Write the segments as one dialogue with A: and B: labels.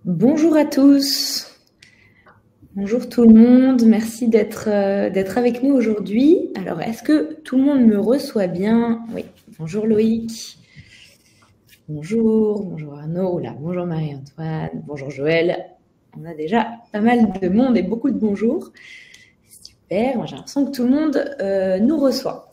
A: Bonjour à tous. Bonjour tout le monde. Merci d'être avec nous aujourd'hui. Alors, est-ce que tout le monde me reçoit bien? Oui. Bonjour Loïc. Bonjour Arnaud. Là, bonjour Marie-Antoine. Bonjour Joël. On a déjà pas mal de monde et beaucoup de bonjours. Super. Moi, j'ai l'impression que tout le monde nous reçoit.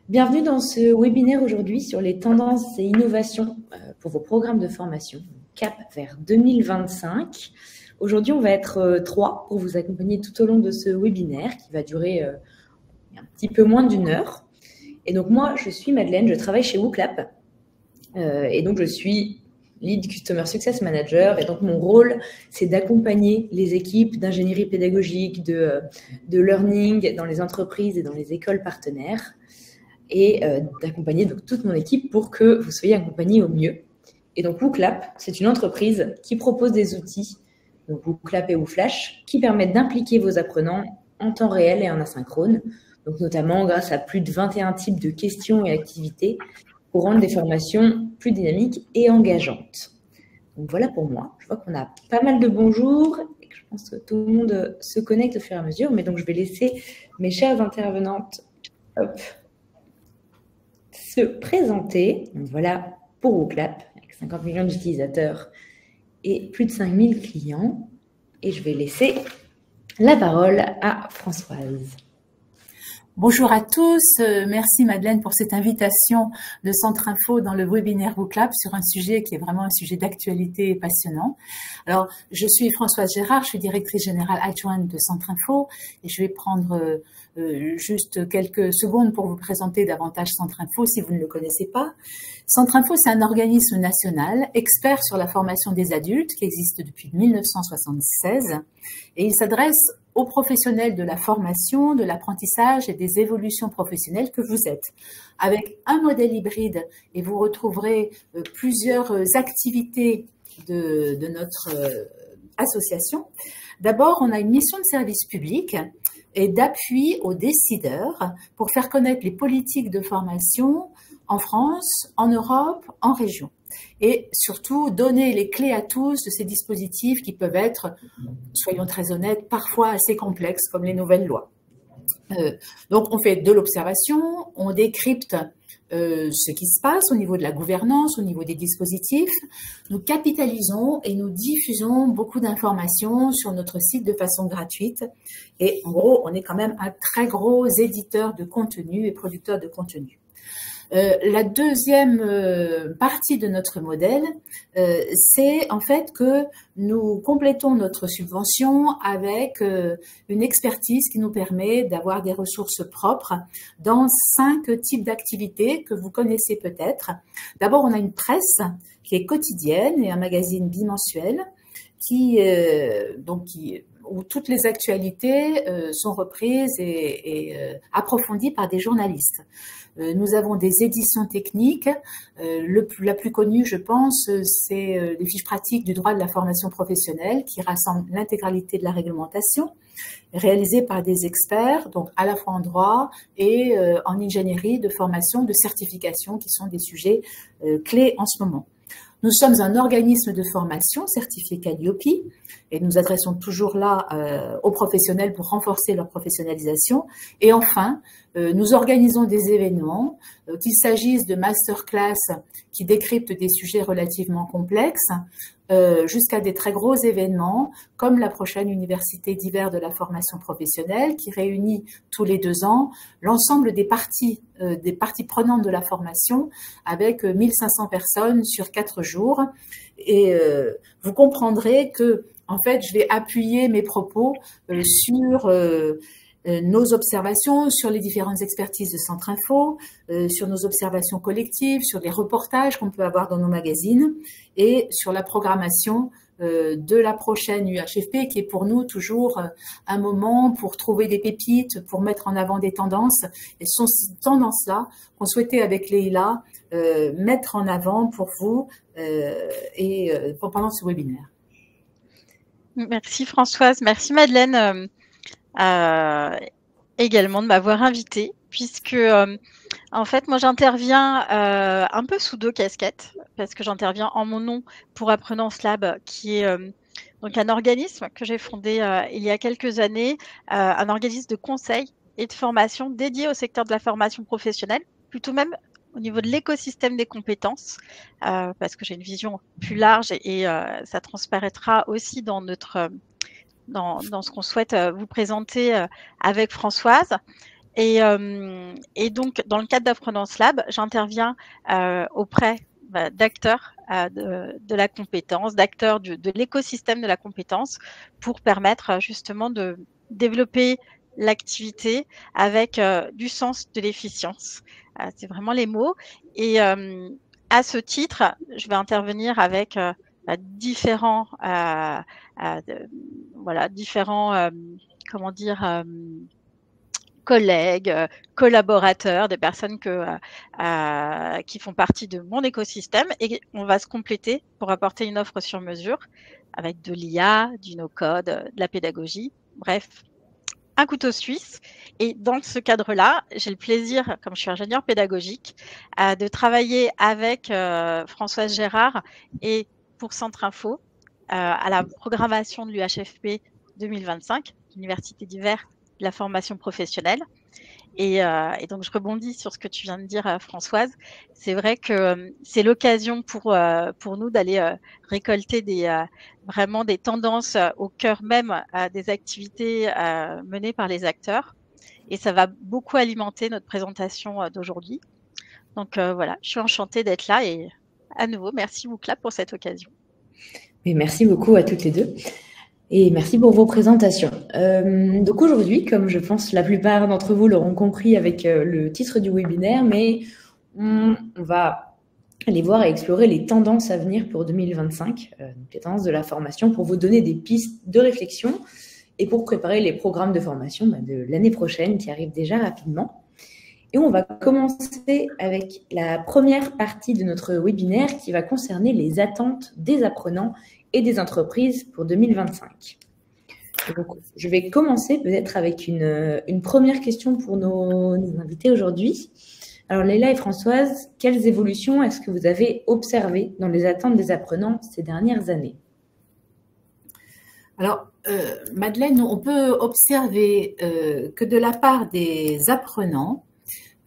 A: Bienvenue dans ce webinaire aujourd'hui sur les tendances et innovations pour vos programmes de formation CAP vers 2025. Aujourd'hui, on va être 3 pour vous accompagner tout au long de ce webinaire qui va durer un petit peu moins d'1 heure. Et donc moi, je suis Madeleine, je travaille chez WooClap et donc je suis Lead Customer Success Manager. Et donc mon rôle, c'est d'accompagner les équipes d'ingénierie pédagogique, de learning dans les entreprises et dans les écoles partenaires et d'accompagner donc toute mon équipe pour que vous soyez accompagnés au mieux. Et donc WooClap, c'est une entreprise qui propose des outils, donc WooClap et WooFlash, qui permettent d'impliquer vos apprenants en temps réel et en asynchrone, donc notamment grâce à plus de 21 types de questions et activités pour rendre des formations plus dynamiques et engageantes. Donc voilà pour moi. Je vois qu'on a pas mal de bonjours et que je pense que tout le monde se connecte au fur et à mesure, mais donc je vais laisser mes chères intervenantes se présenter. Donc voilà pour WooClap, avec 50 millions d'utilisateurs et plus de 5000 clients. Et je vais laisser la parole à Françoise.
B: Bonjour à tous, merci Madeleine pour cette invitation de Centre Info dans le webinaire WooClap sur un sujet qui est vraiment un sujet d'actualité passionnant. Alors, je suis Françoise Gérard, je suis directrice générale adjointe de Centre Info et je vais prendre juste quelques secondes pour vous présenter davantage Centre Info si vous ne le connaissez pas. Centre Info, c'est un organisme national expert sur la formation des adultes qui existe depuis 1976 et il s'adresse aux professionnels de la formation, de l'apprentissage et des évolutions professionnelles que vous êtes. Avec un modèle hybride, et vous retrouverez plusieurs activités de notre association. D'abord, on a une mission de service public et d'appui aux décideurs pour faire connaître les politiques de formation en France, en Europe, en région. Et surtout, donner les clés à tous de ces dispositifs qui peuvent être, soyons très honnêtes, parfois assez complexes, comme les nouvelles lois. Donc, on fait de l'observation, on décrypte ce qui se passe au niveau de la gouvernance, au niveau des dispositifs. Nous capitalisons et nous diffusons beaucoup d'informations sur notre site de façon gratuite. Et en gros, on est quand même un très gros éditeur de contenu et producteur de contenu. La deuxième partie de notre modèle, c'est en fait que nous complétons notre subvention avec une expertise qui nous permet d'avoir des ressources propres dans 5 types d'activités que vous connaissez peut-être. D'abord, on a une presse qui est quotidienne et un magazine bimensuel où toutes les actualités sont reprises et approfondies par des journalistes. Nous avons des éditions techniques. La plus connue, je pense, c'est les fiches pratiques du droit de la formation professionnelle qui rassemblent l'intégralité de la réglementation, réalisée par des experts, donc à la fois en droit et en ingénierie de formation, de certification, qui sont des sujets clés en ce moment. Nous sommes un organisme de formation certifié Calliope et nous adressons toujours là aux professionnels pour renforcer leur professionnalisation. Et enfin, nous organisons des événements, qu'il s'agisse de masterclass qui décryptent des sujets relativement complexes, jusqu'à des très gros événements comme la prochaine université d'hiver de la formation professionnelle qui réunit tous les 2 ans l'ensemble des parties prenantes de la formation avec 1500 personnes sur 4 jours. Et vous comprendrez que, en fait, je vais appuyer mes propos sur nos observations, sur les différentes expertises de Centre Info, sur nos observations collectives, sur les reportages qu'on peut avoir dans nos magazines et sur la programmation de la prochaine UHFP qui est pour nous toujours un moment pour trouver des pépites, pour mettre en avant des tendances. Et ce sont ces tendances-là qu'on souhaitait avec Leïla mettre en avant pour vous pendant ce webinaire.
C: Merci Françoise, merci Madeleine également de m'avoir invitée puisque en fait, moi, j'interviens un peu sous 2 casquettes, parce que j'interviens en mon nom pour Apprenance Lab, qui est donc un organisme que j'ai fondé il y a quelques années, un organisme de conseil et de formation dédié au secteur de la formation professionnelle, plutôt même au niveau de l'écosystème des compétences, parce que j'ai une vision plus large et ça transparaîtra aussi dans notre dans ce qu'on souhaite vous présenter avec Françoise. Et donc, dans le cadre d'Apprenance Lab, j'interviens auprès d'acteurs de la compétence, d'acteurs de l'écosystème de la compétence, pour permettre justement de développer l'activité avec du sens, de l'efficience. C'est vraiment les mots. Et à ce titre, je vais intervenir avec différents, différents, comment dire, collègues, collaborateurs, des personnes qui font partie de mon écosystème, et on va se compléter pour apporter une offre sur mesure avec de l'IA, du no-code, de la pédagogie, bref, un couteau suisse. Et dans ce cadre-là, j'ai le plaisir, comme je suis ingénieure pédagogique, de travailler avec Françoise Gérard et pour Centre Info à la programmation de l'UHFP 2025, l'Université d'hiver de la formation professionnelle. Et donc, je rebondis sur ce que tu viens de dire, Françoise. C'est vrai que c'est l'occasion pour nous d'aller récolter vraiment des tendances au cœur même des activités menées par les acteurs. Et ça va beaucoup alimenter notre présentation d'aujourd'hui. Donc voilà, je suis enchantée d'être là et à nouveau, merci Wooclap pour cette occasion.
A: Mais merci beaucoup à toutes les deux. Et merci pour vos présentations. Donc aujourd'hui, comme je pense la plupart d'entre vous l'auront compris avec le titre du webinaire, mais on va aller voir et explorer les tendances à venir pour 2025, les tendances de la formation, pour vous donner des pistes de réflexion et pour préparer les programmes de formation de l'année prochaine qui arrivent déjà rapidement. Et on va commencer avec la première partie de notre webinaire qui va concerner les attentes des apprenants et des entreprises pour 2025. Donc, je vais commencer peut-être avec une première question pour nos invités aujourd'hui. Alors, Leïla et Françoise, quelles évolutions est-ce que vous avez observées dans les attentes des apprenants ces dernières années?
B: Alors, Madeleine, on peut observer que de la part des apprenants,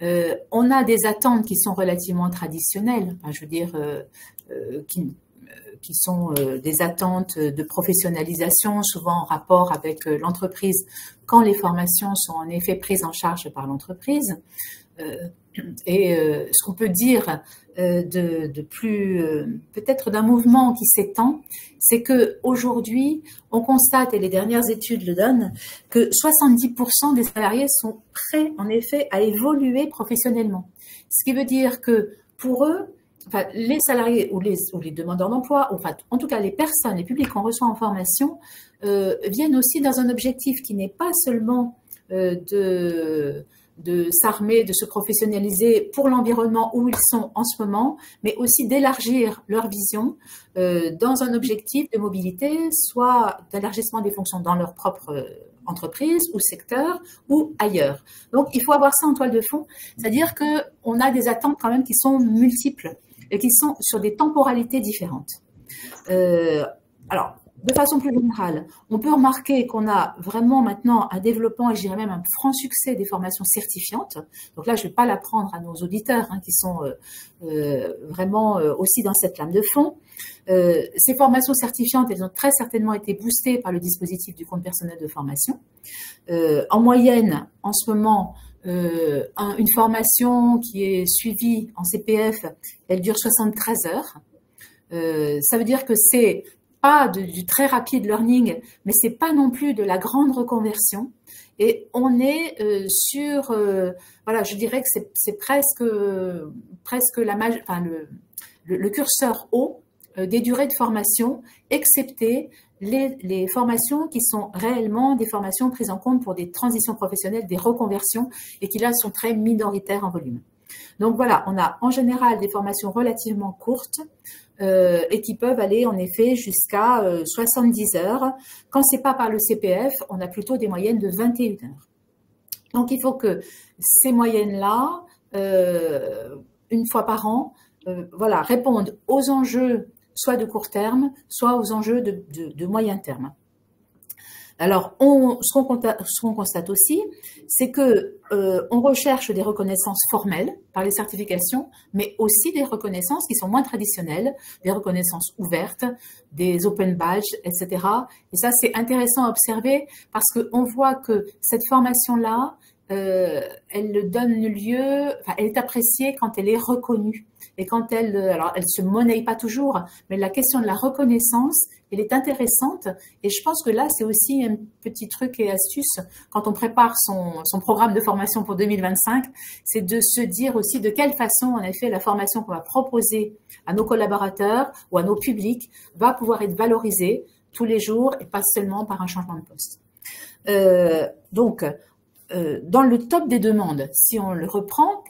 B: on a des attentes qui sont relativement traditionnelles, enfin, je veux dire, qui sont des attentes de professionnalisation, souvent en rapport avec l'entreprise, quand les formations sont en effet prises en charge par l'entreprise. Et ce qu'on peut dire de plus, peut-être d'un mouvement qui s'étend, c'est que aujourd'hui, on constate, et les dernières études le donnent, que 70% des salariés sont prêts, en effet, à évoluer professionnellement. Ce qui veut dire que pour eux, enfin, les salariés ou les demandeurs d'emploi, enfin, en tout cas les personnes, les publics qu'on reçoit en formation, viennent aussi dans un objectif qui n'est pas seulement de s'armer, de se professionnaliser pour l'environnement où ils sont en ce moment, mais aussi d'élargir leur vision dans un objectif de mobilité, soit d'élargissement des fonctions dans leur propre entreprise ou secteur ou ailleurs. Donc, il faut avoir ça en toile de fond, c'est-à-dire qu'on a des attentes quand même qui sont multiples et qui sont sur des temporalités différentes. Alors, de façon plus générale, on peut remarquer qu'on a vraiment maintenant un développement, et je dirais même un franc succès des formations certifiantes. Donc là, je ne vais pas l'apprendre à nos auditeurs qui sont vraiment aussi dans cette lame de fond. Ces formations certifiantes, elles ont très certainement été boostées par le dispositif du compte personnel de formation. En moyenne, en ce moment, une formation qui est suivie en CPF, elle dure 73 heures. Ça veut dire que c'est pas du très rapide learning, mais c'est pas non plus de la grande reconversion. Et on est sur, voilà, je dirais que c'est presque le curseur haut des durées de formation, excepté les formations qui sont réellement des formations prises en compte pour des transitions professionnelles, des reconversions, et qui là sont très minoritaires en volume. Donc voilà, on a en général des formations relativement courtes et qui peuvent aller en effet jusqu'à 70 heures. Quand c'est pas par le CPF, on a plutôt des moyennes de 21 heures. Donc, il faut que ces moyennes-là, une fois par an, voilà, répondent aux enjeux soit de court terme, soit aux enjeux de moyen terme. Alors, ce qu'on constate aussi, c'est que on recherche des reconnaissances formelles par les certifications, mais aussi des reconnaissances qui sont moins traditionnelles, des reconnaissances ouvertes, des open badges, etc. Et ça, c'est intéressant à observer parce qu'on voit que cette formation-là, elle donne lieu, enfin, elle est appréciée quand elle est reconnue. Et quand alors elle se monnaie pas toujours, mais la question de la reconnaissance, elle est intéressante. Et je pense que là, c'est aussi un petit truc et astuce quand on prépare son programme de formation pour 2025, c'est de se dire aussi de quelle façon, en effet, la formation qu'on va proposer à nos collaborateurs ou à nos publics va pouvoir être valorisée tous les jours et pas seulement par un changement de poste. Donc, dans le top des demandes, si on le reprend,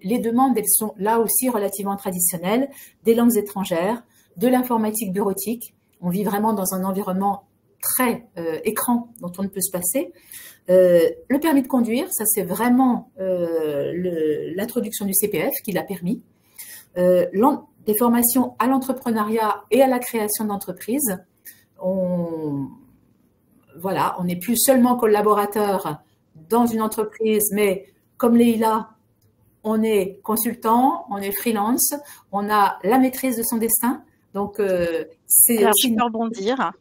B: les demandes, elles sont là aussi relativement traditionnelles, des langues étrangères, de l'informatique bureautique. On vit vraiment dans un environnement très écran dont on ne peut se passer. Le permis de conduire, ça c'est vraiment l'introduction du CPF qui l'a permis. Des formations à l'entrepreneuriat et à la création d'entreprises. Voilà, on n'est plus seulement collaborateur dans une entreprise, mais comme Leïla, on est consultant, on est freelance, on a la maîtrise de son destin. Donc, c'est
C: Alors,
B: aussi
C: je peux rebondir.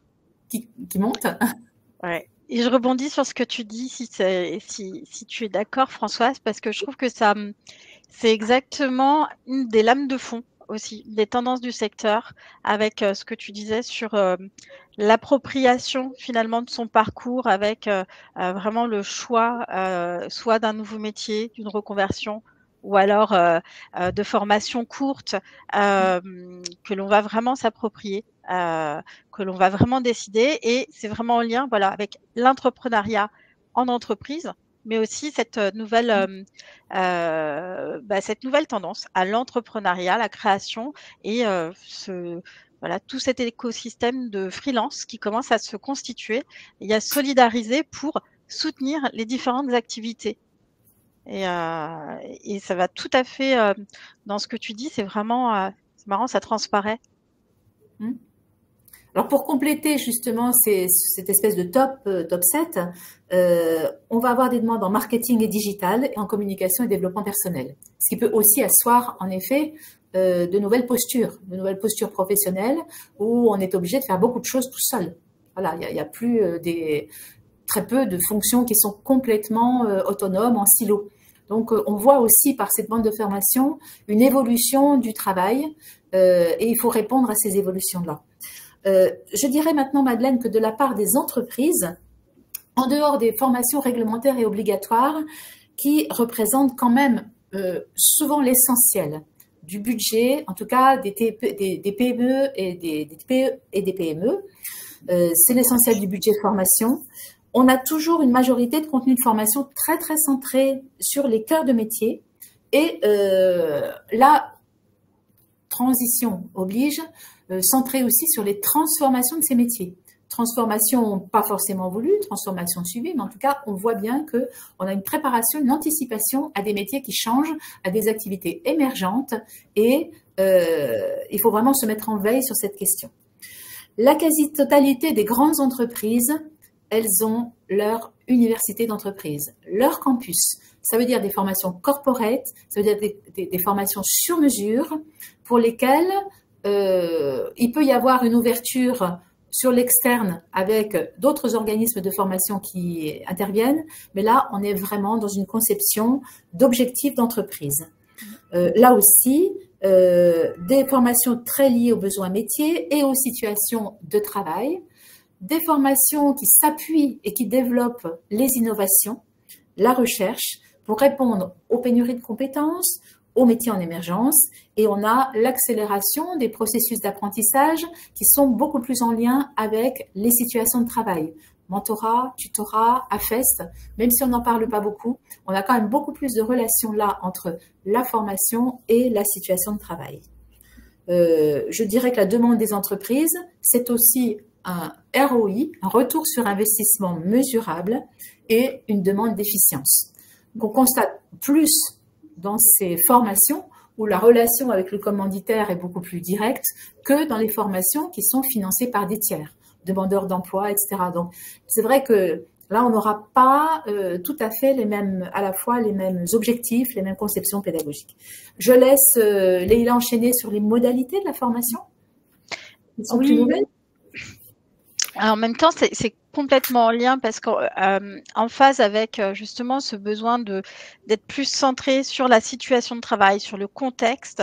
B: Qui monte.
C: Ouais. Et je rebondis sur ce que tu dis, si tu es d'accord, Françoise, parce que je trouve que c'est exactement une des lames de fond aussi, des tendances du secteur, avec ce que tu disais sur l'appropriation finalement de son parcours, avec vraiment le choix soit d'un nouveau métier, d'une reconversion, ou alors de formation courte que l'on va vraiment s'approprier, que l'on va vraiment décider. Et c'est vraiment en lien, voilà, avec l'entrepreneuriat en entreprise, mais aussi cette nouvelle tendance à l'entrepreneuriat, la création et voilà, tout cet écosystème de freelance qui commence à se constituer et à solidariser pour soutenir les différentes activités. Et ça va tout à fait dans ce que tu dis, c'est vraiment c'est marrant, ça transparaît.
B: Alors pour compléter justement cette espèce de top 7, on va avoir des demandes en marketing et digital et en communication et développement personnel. Ce qui peut aussi asseoir en effet de nouvelles postures professionnelles où on est obligé de faire beaucoup de choses tout seul. Voilà, il y a plus très peu de fonctions qui sont complètement autonomes en silo. Donc on voit aussi par cette bande de formation une évolution du travail et il faut répondre à ces évolutions-là. Je dirais maintenant, Madeleine, que de la part des entreprises, en dehors des formations réglementaires et obligatoires, qui représentent quand même souvent l'essentiel du budget, en tout cas des PME et des TPE et des PME, c'est l'essentiel du budget de formation. On a toujours une majorité de contenus de formation très, très centrés sur les cœurs de métier. Et la transition oblige, centré aussi sur les transformations de ces métiers. Transformation pas forcément voulue, transformation suivie, mais en tout cas, on voit bien qu'on a une préparation, une anticipation à des métiers qui changent, à des activités émergentes, et il faut vraiment se mettre en veille sur cette question. La quasi-totalité des grandes entreprises, elles ont leur université d'entreprise, leur campus. Ça veut dire des formations corporate, ça veut dire des formations sur mesure pour lesquelles il peut y avoir une ouverture sur l'externe avec d'autres organismes de formation qui interviennent, mais là, on est vraiment dans une conception d'objectifs d'entreprise. Là aussi, des formations très liées aux besoins métiers et aux situations de travail, des formations qui s'appuient et qui développent les innovations, la recherche, pour répondre aux pénuries de compétences, aux métiers en émergence, et on a l'accélération des processus d'apprentissage qui sont beaucoup plus en lien avec les situations de travail. Mentorat, tutorat, AFEST, même si on n'en parle pas beaucoup, on a quand même beaucoup plus de relations là entre la formation et la situation de travail. Je dirais que la demande des entreprises, c'est aussi ROI, un retour sur investissement mesurable et une demande d'efficience. Donc, on constate plus dans ces formations où la relation avec le commanditaire est beaucoup plus directe que dans les formations qui sont financées par des tiers, demandeurs d'emploi, etc. Donc, c'est vrai que là, on n'aura pas tout à fait à la fois les mêmes objectifs, les mêmes conceptions pédagogiques. Je laisse Leïla enchaîner sur les modalités de la formation. Ils sont plus nouvelles.
C: Alors, en même temps, c'est complètement en lien parce qu'en phase avec justement ce besoin d'être plus centré sur la situation de travail, sur le contexte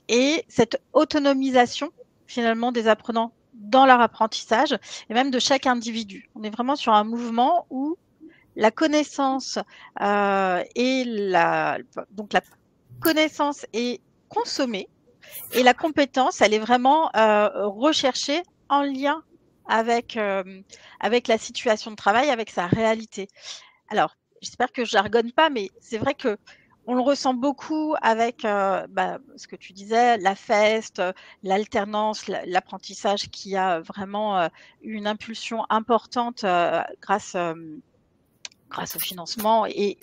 C: et cette autonomisation finalement des apprenants dans leur apprentissage et même de chaque individu. On est vraiment sur un mouvement où la connaissance donc la connaissance est consommée et la compétence, elle est vraiment recherchée en lien avec la situation de travail, avec sa réalité. Alors, j'espère que je jargonne pas, mais c'est vrai que on le ressent beaucoup avec ce que tu disais, la FEST, l'alternance, l'apprentissage qui a vraiment eu une impulsion importante grâce au financement et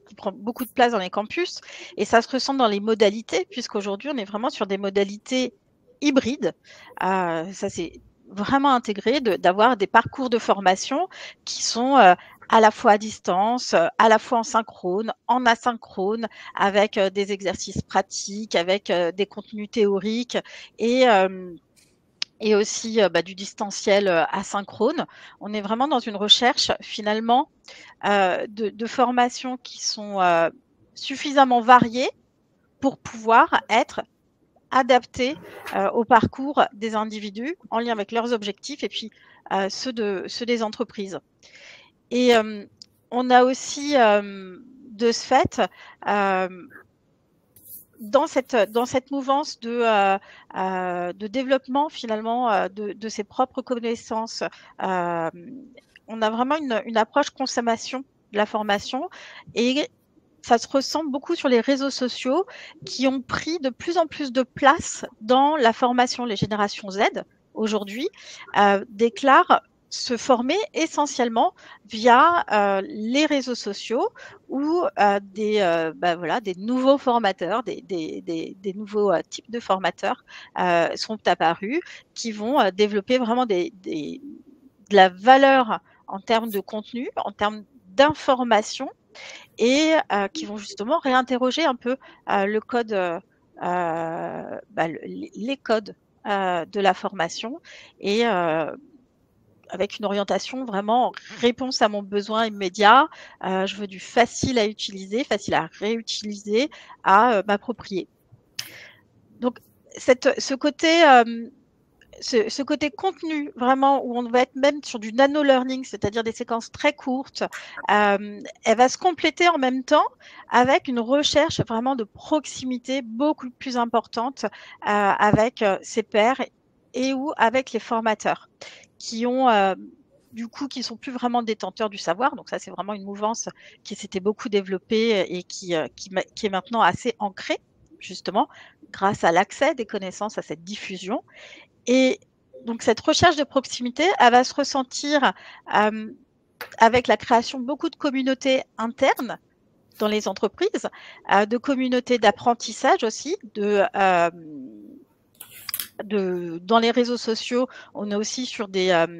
C: qui prend beaucoup de place dans les campus. Et ça se ressent dans les modalités, puisqu'aujourd'hui, on est vraiment sur des modalités hybrides. Ça, c'est vraiment intégré d'avoir des parcours de formation qui sont à la fois à distance, à la fois en synchrone, en asynchrone, avec des exercices pratiques, avec des contenus théoriques et aussi du distanciel asynchrone. On est vraiment dans une recherche finalement de formations qui sont suffisamment variées pour pouvoir être adaptées au parcours des individus en lien avec leurs objectifs et puis ceux des entreprises. Et on a aussi de ce fait dans cette mouvance de développement finalement de ses propres connaissances, on a vraiment une approche consommation de la formation et ça se ressent beaucoup sur les réseaux sociaux qui ont pris de plus en plus de place dans la formation. Les générations Z aujourd'hui déclarent se former essentiellement via les réseaux sociaux où des nouveaux formateurs, des nouveaux types de formateurs sont apparus qui vont développer vraiment de la valeur en termes de contenu, en termes d'information et qui vont justement réinterroger un peu le code, les codes de la formation et avec une orientation vraiment réponse à mon besoin immédiat. Je veux du facile à utiliser, facile à réutiliser, à m'approprier. Donc, ce côté contenu, vraiment, où on va être même sur du nano-learning, c'est-à-dire des séquences très courtes, elle va se compléter en même temps avec une recherche vraiment de proximité beaucoup plus importante avec ses pairs et ou avec les formateurs qui ont qui sont plus vraiment détenteurs du savoir. Donc ça, c'est vraiment une mouvance qui s'était beaucoup développée et qui est maintenant assez ancrée, justement, grâce à l'accès des connaissances, à cette diffusion. Et donc, cette recherche de proximité, elle va se ressentir avec la création de beaucoup de communautés internes dans les entreprises, de communautés d'apprentissage aussi, dans les réseaux sociaux, on est aussi sur des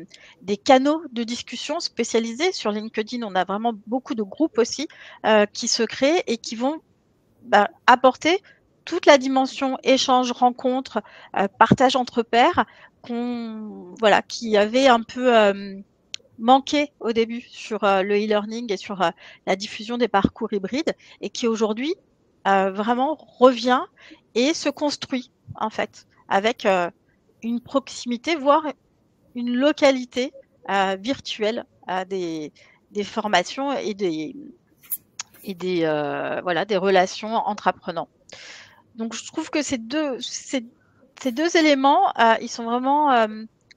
C: canaux de discussion spécialisés. Sur LinkedIn, on a vraiment beaucoup de groupes aussi qui se créent et qui vont apporter toute la dimension échange, rencontre, partage entre pairs qui avait un peu manqué au début sur le e-learning et sur la diffusion des parcours hybrides et qui aujourd'hui vraiment revient et se construit en fait avec une proximité, voire une localité virtuelle des formations et des relations entre apprenants. Donc, je trouve que ces deux éléments, ils sont vraiment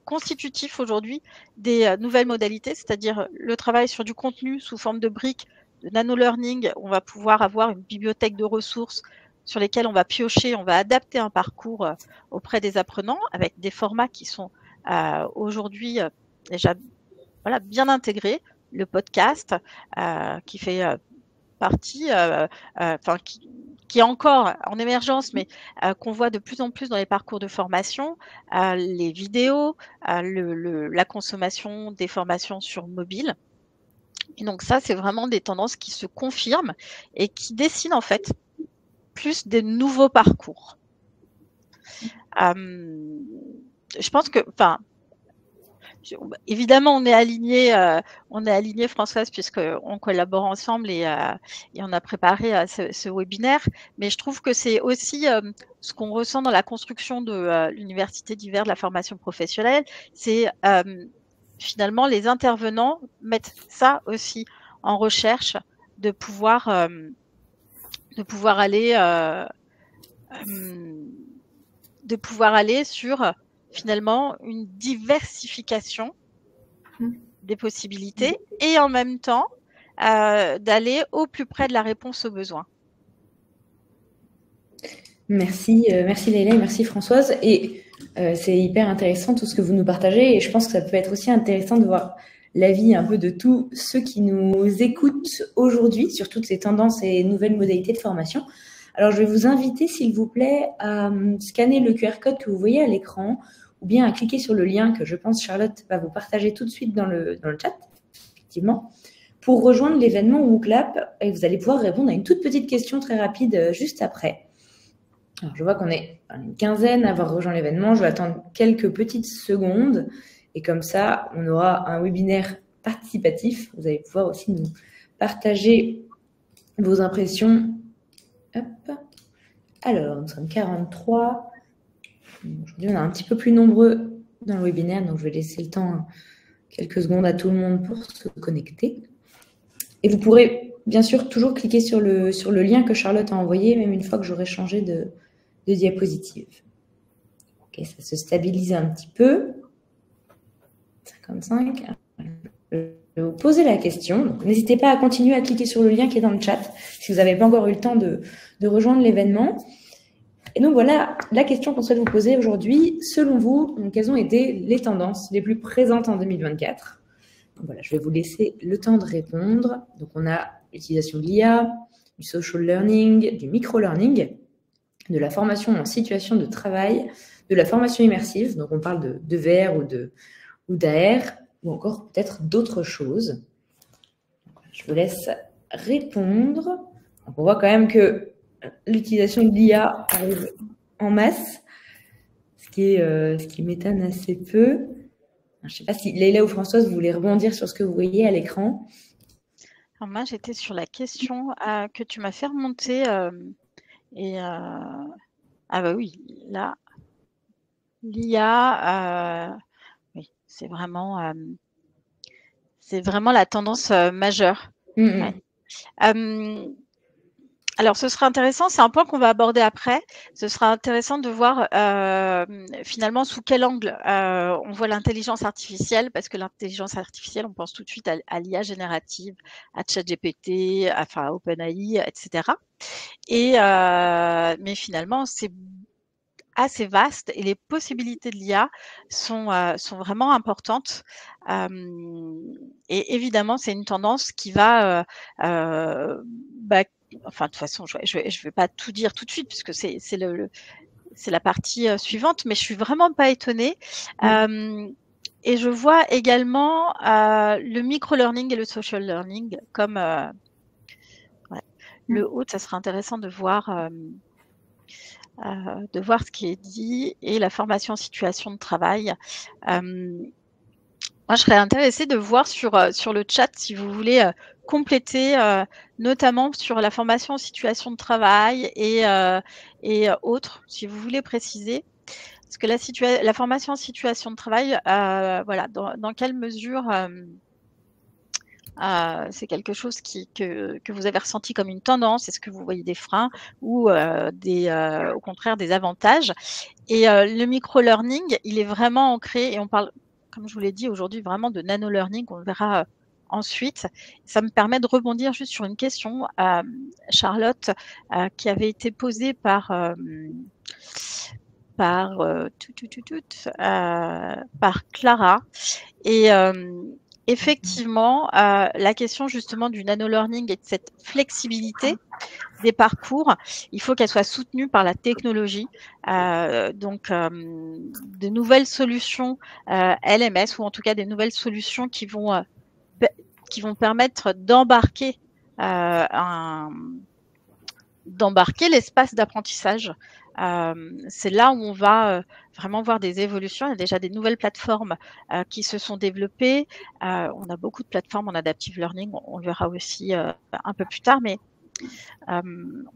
C: constitutifs aujourd'hui des nouvelles modalités, c'est-à-dire le travail sur du contenu sous forme de briques, de nano-learning. On va pouvoir avoir une bibliothèque de ressources sur lesquelles on va piocher, on va adapter un parcours auprès des apprenants avec des formats qui sont aujourd'hui déjà voilà, bien intégré, le podcast qui fait partie, enfin qui est encore en émergence, mais qu'on voit de plus en plus dans les parcours de formation, les vidéos, la consommation des formations sur mobile. Et donc ça, c'est vraiment des tendances qui se confirment et qui dessinent en fait plus des nouveaux parcours. Je pense que, enfin, évidemment, on est aligné, Françoise, puisqu'on collabore ensemble et on a préparé ce webinaire. Mais je trouve que c'est aussi ce qu'on ressent dans la construction de l'Université d'hiver de la formation professionnelle. C'est finalement les intervenants mettent ça aussi en recherche de pouvoir aller sur finalement une diversification des possibilités et en même temps d'aller au plus près de la réponse aux besoins.
A: Merci Leïla et merci Françoise. Et c'est hyper intéressant tout ce que vous nous partagez et je pense que ça peut être aussi intéressant de voir l'avis un peu de tous ceux qui nous écoutent aujourd'hui sur toutes ces tendances et nouvelles modalités de formation. Alors, je vais vous inviter, s'il vous plaît, à scanner le QR code que vous voyez à l'écran ou bien à cliquer sur le lien que je pense Charlotte va vous partager tout de suite dans le chat, effectivement, pour rejoindre l'événement WooClap et vous allez pouvoir répondre à une toute petite question très rapide juste après. Alors, je vois qu'on est une quinzaine à avoir rejoint l'événement. Je vais attendre quelques petites secondes et comme ça, on aura un webinaire participatif. Vous allez pouvoir aussi nous partager vos impressions. Hop. Alors, nous sommes 43. Aujourd'hui, on est un petit peu plus nombreux dans le webinaire, donc je vais laisser le temps, quelques secondes à tout le monde pour se connecter. Et vous pourrez bien sûr toujours cliquer sur le lien que Charlotte a envoyé, même une fois que j'aurai changé de diapositive. Ok, ça se stabilise un petit peu. 55. Je vais vous poser la question. N'hésitez pas à continuer à cliquer sur le lien qui est dans le chat si vous n'avez pas encore eu le temps de rejoindre l'événement. Et donc voilà la question qu'on souhaite vous poser aujourd'hui. Selon vous, quelles ont été les tendances les plus présentes en 2024 ? Donc voilà, je vais vous laisser le temps de répondre. Donc on a l'utilisation de l'IA, du social learning, du micro-learning, de la formation en situation de travail, de la formation immersive. Donc on parle de VR ou d'AR, ou encore peut-être d'autres choses. Je vous laisse répondre. Donc on voit quand même que l'utilisation de l'IA arrive en masse, ce qui m'étonne assez peu. Je ne sais pas si Leïla ou Françoise, vous voulez rebondir sur ce que vous voyez à l'écran.
C: Alors moi, j'étais sur la question que tu m'as fait remonter. Ah bah oui, là, l'IA, oui, c'est vraiment la tendance majeure. Ouais. Alors, ce sera intéressant, c'est un point qu'on va aborder après. Ce sera intéressant de voir finalement sous quel angle on voit l'intelligence artificielle, parce que l'intelligence artificielle, on pense tout de suite à l'IA générative, à ChatGPT, enfin à OpenAI, etc. Mais finalement, c'est assez vaste et les possibilités de l'IA sont vraiment importantes. Et évidemment, c'est une tendance qui va enfin, de toute façon, je vais pas tout dire tout de suite puisque c'est la partie suivante, mais je suis vraiment pas étonnée. Et je vois également le micro-learning et le social learning comme le haut, ça sera intéressant de voir ce qui est dit et la formation en situation de travail. Moi, je serais intéressée de voir sur le chat si vous voulez compléter, notamment sur la formation en situation de travail et autres, si vous voulez préciser. Parce que la formation en situation de travail, voilà, dans quelle mesure c'est quelque chose que vous avez ressenti comme une tendance? Est-ce que vous voyez des freins ou au contraire des avantages? Et le micro-learning, il est vraiment ancré et on parle, comme je vous l'ai dit aujourd'hui, vraiment de nano-learning. On le verra ensuite. Ça me permet de rebondir juste sur une question, Charlotte, qui avait été posée par par, par Clara. Et effectivement, la question justement du nano-learning et de cette flexibilité des parcours, il faut qu'elle soit soutenue par la technologie. Donc, de nouvelles solutions LMS, ou en tout cas des nouvelles solutions qui vont permettre d'embarquer l'espace d'apprentissage. C'est là où on va vraiment voir des évolutions. Il y a déjà des nouvelles plateformes qui se sont développées. On a beaucoup de plateformes en adaptive learning, on le verra aussi un peu plus tard, mais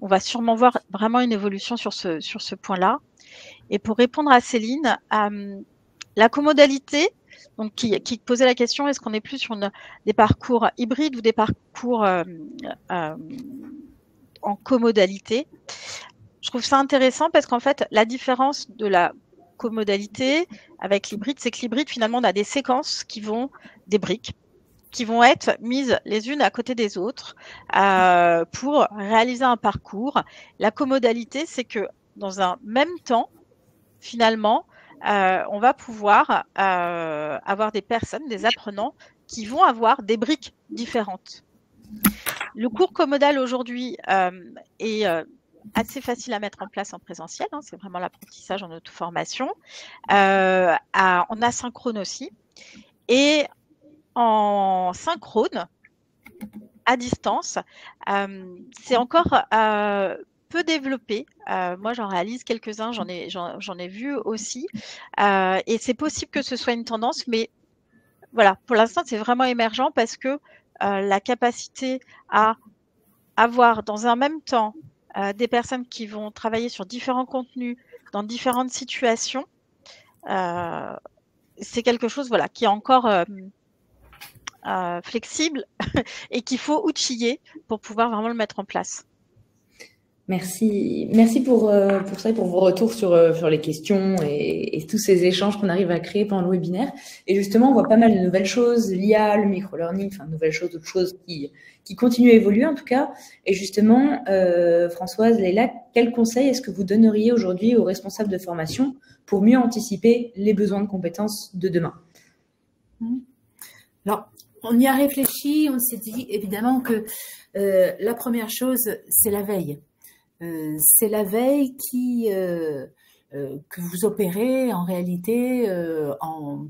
C: on va sûrement voir vraiment une évolution sur ce point-là. Et pour répondre à Céline, la comodalité, donc qui posait la question, est-ce qu'on est plus sur des parcours hybrides ou des parcours en comodalité? Je trouve ça intéressant parce qu'en fait, la différence de la comodalité avec l'hybride, c'est que l'hybride, finalement, on a des séquences des briques, qui vont être mises les unes à côté des autres pour réaliser un parcours. La comodalité, c'est que dans un même temps, finalement, on va pouvoir avoir des personnes, des apprenants, qui vont avoir des briques différentes. Le cours comodal aujourd'hui est assez facile à mettre en place en présentiel, hein, c'est vraiment l'apprentissage en auto-formation, en asynchrone aussi, et en synchrone, à distance, c'est encore peu développé. Moi, j'en réalise quelques-uns, j'en ai vu aussi, et c'est possible que ce soit une tendance, mais voilà, pour l'instant, c'est vraiment émergent parce que la capacité à avoir dans un même temps des personnes qui vont travailler sur différents contenus, dans différentes situations, c'est quelque chose voilà, qui est encore flexible et qu'il faut outiller pour pouvoir vraiment le mettre en place.
A: Merci pour ça et pour vos retours sur les questions et tous ces échanges qu'on arrive à créer pendant le webinaire. Et justement, on voit pas mal de nouvelles choses, l'IA, le micro-learning, enfin, nouvelles choses, d'autres choses qui continuent à évoluer en tout cas. Et justement, Françoise, Leïla, quels conseils est-ce que vous donneriez aujourd'hui aux responsables de formation pour mieux anticiper les besoins de compétences de demain?
B: Alors, on y a réfléchi, on s'est dit évidemment que la première chose, c'est la veille. C'est la veille que vous opérez en réalité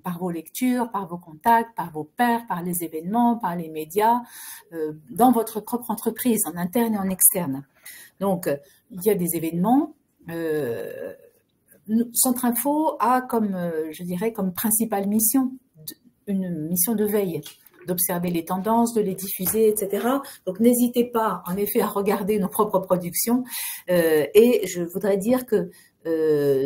B: par vos lectures, par vos contacts, par vos pairs, par les événements, par les médias, dans votre propre entreprise, en interne et en externe. Donc, il y a des événements. Centre Info a comme, je dirais, comme principale mission, une mission de veille, d'observer les tendances, de les diffuser, etc. Donc, n'hésitez pas, en effet, à regarder nos propres productions. Et je voudrais dire que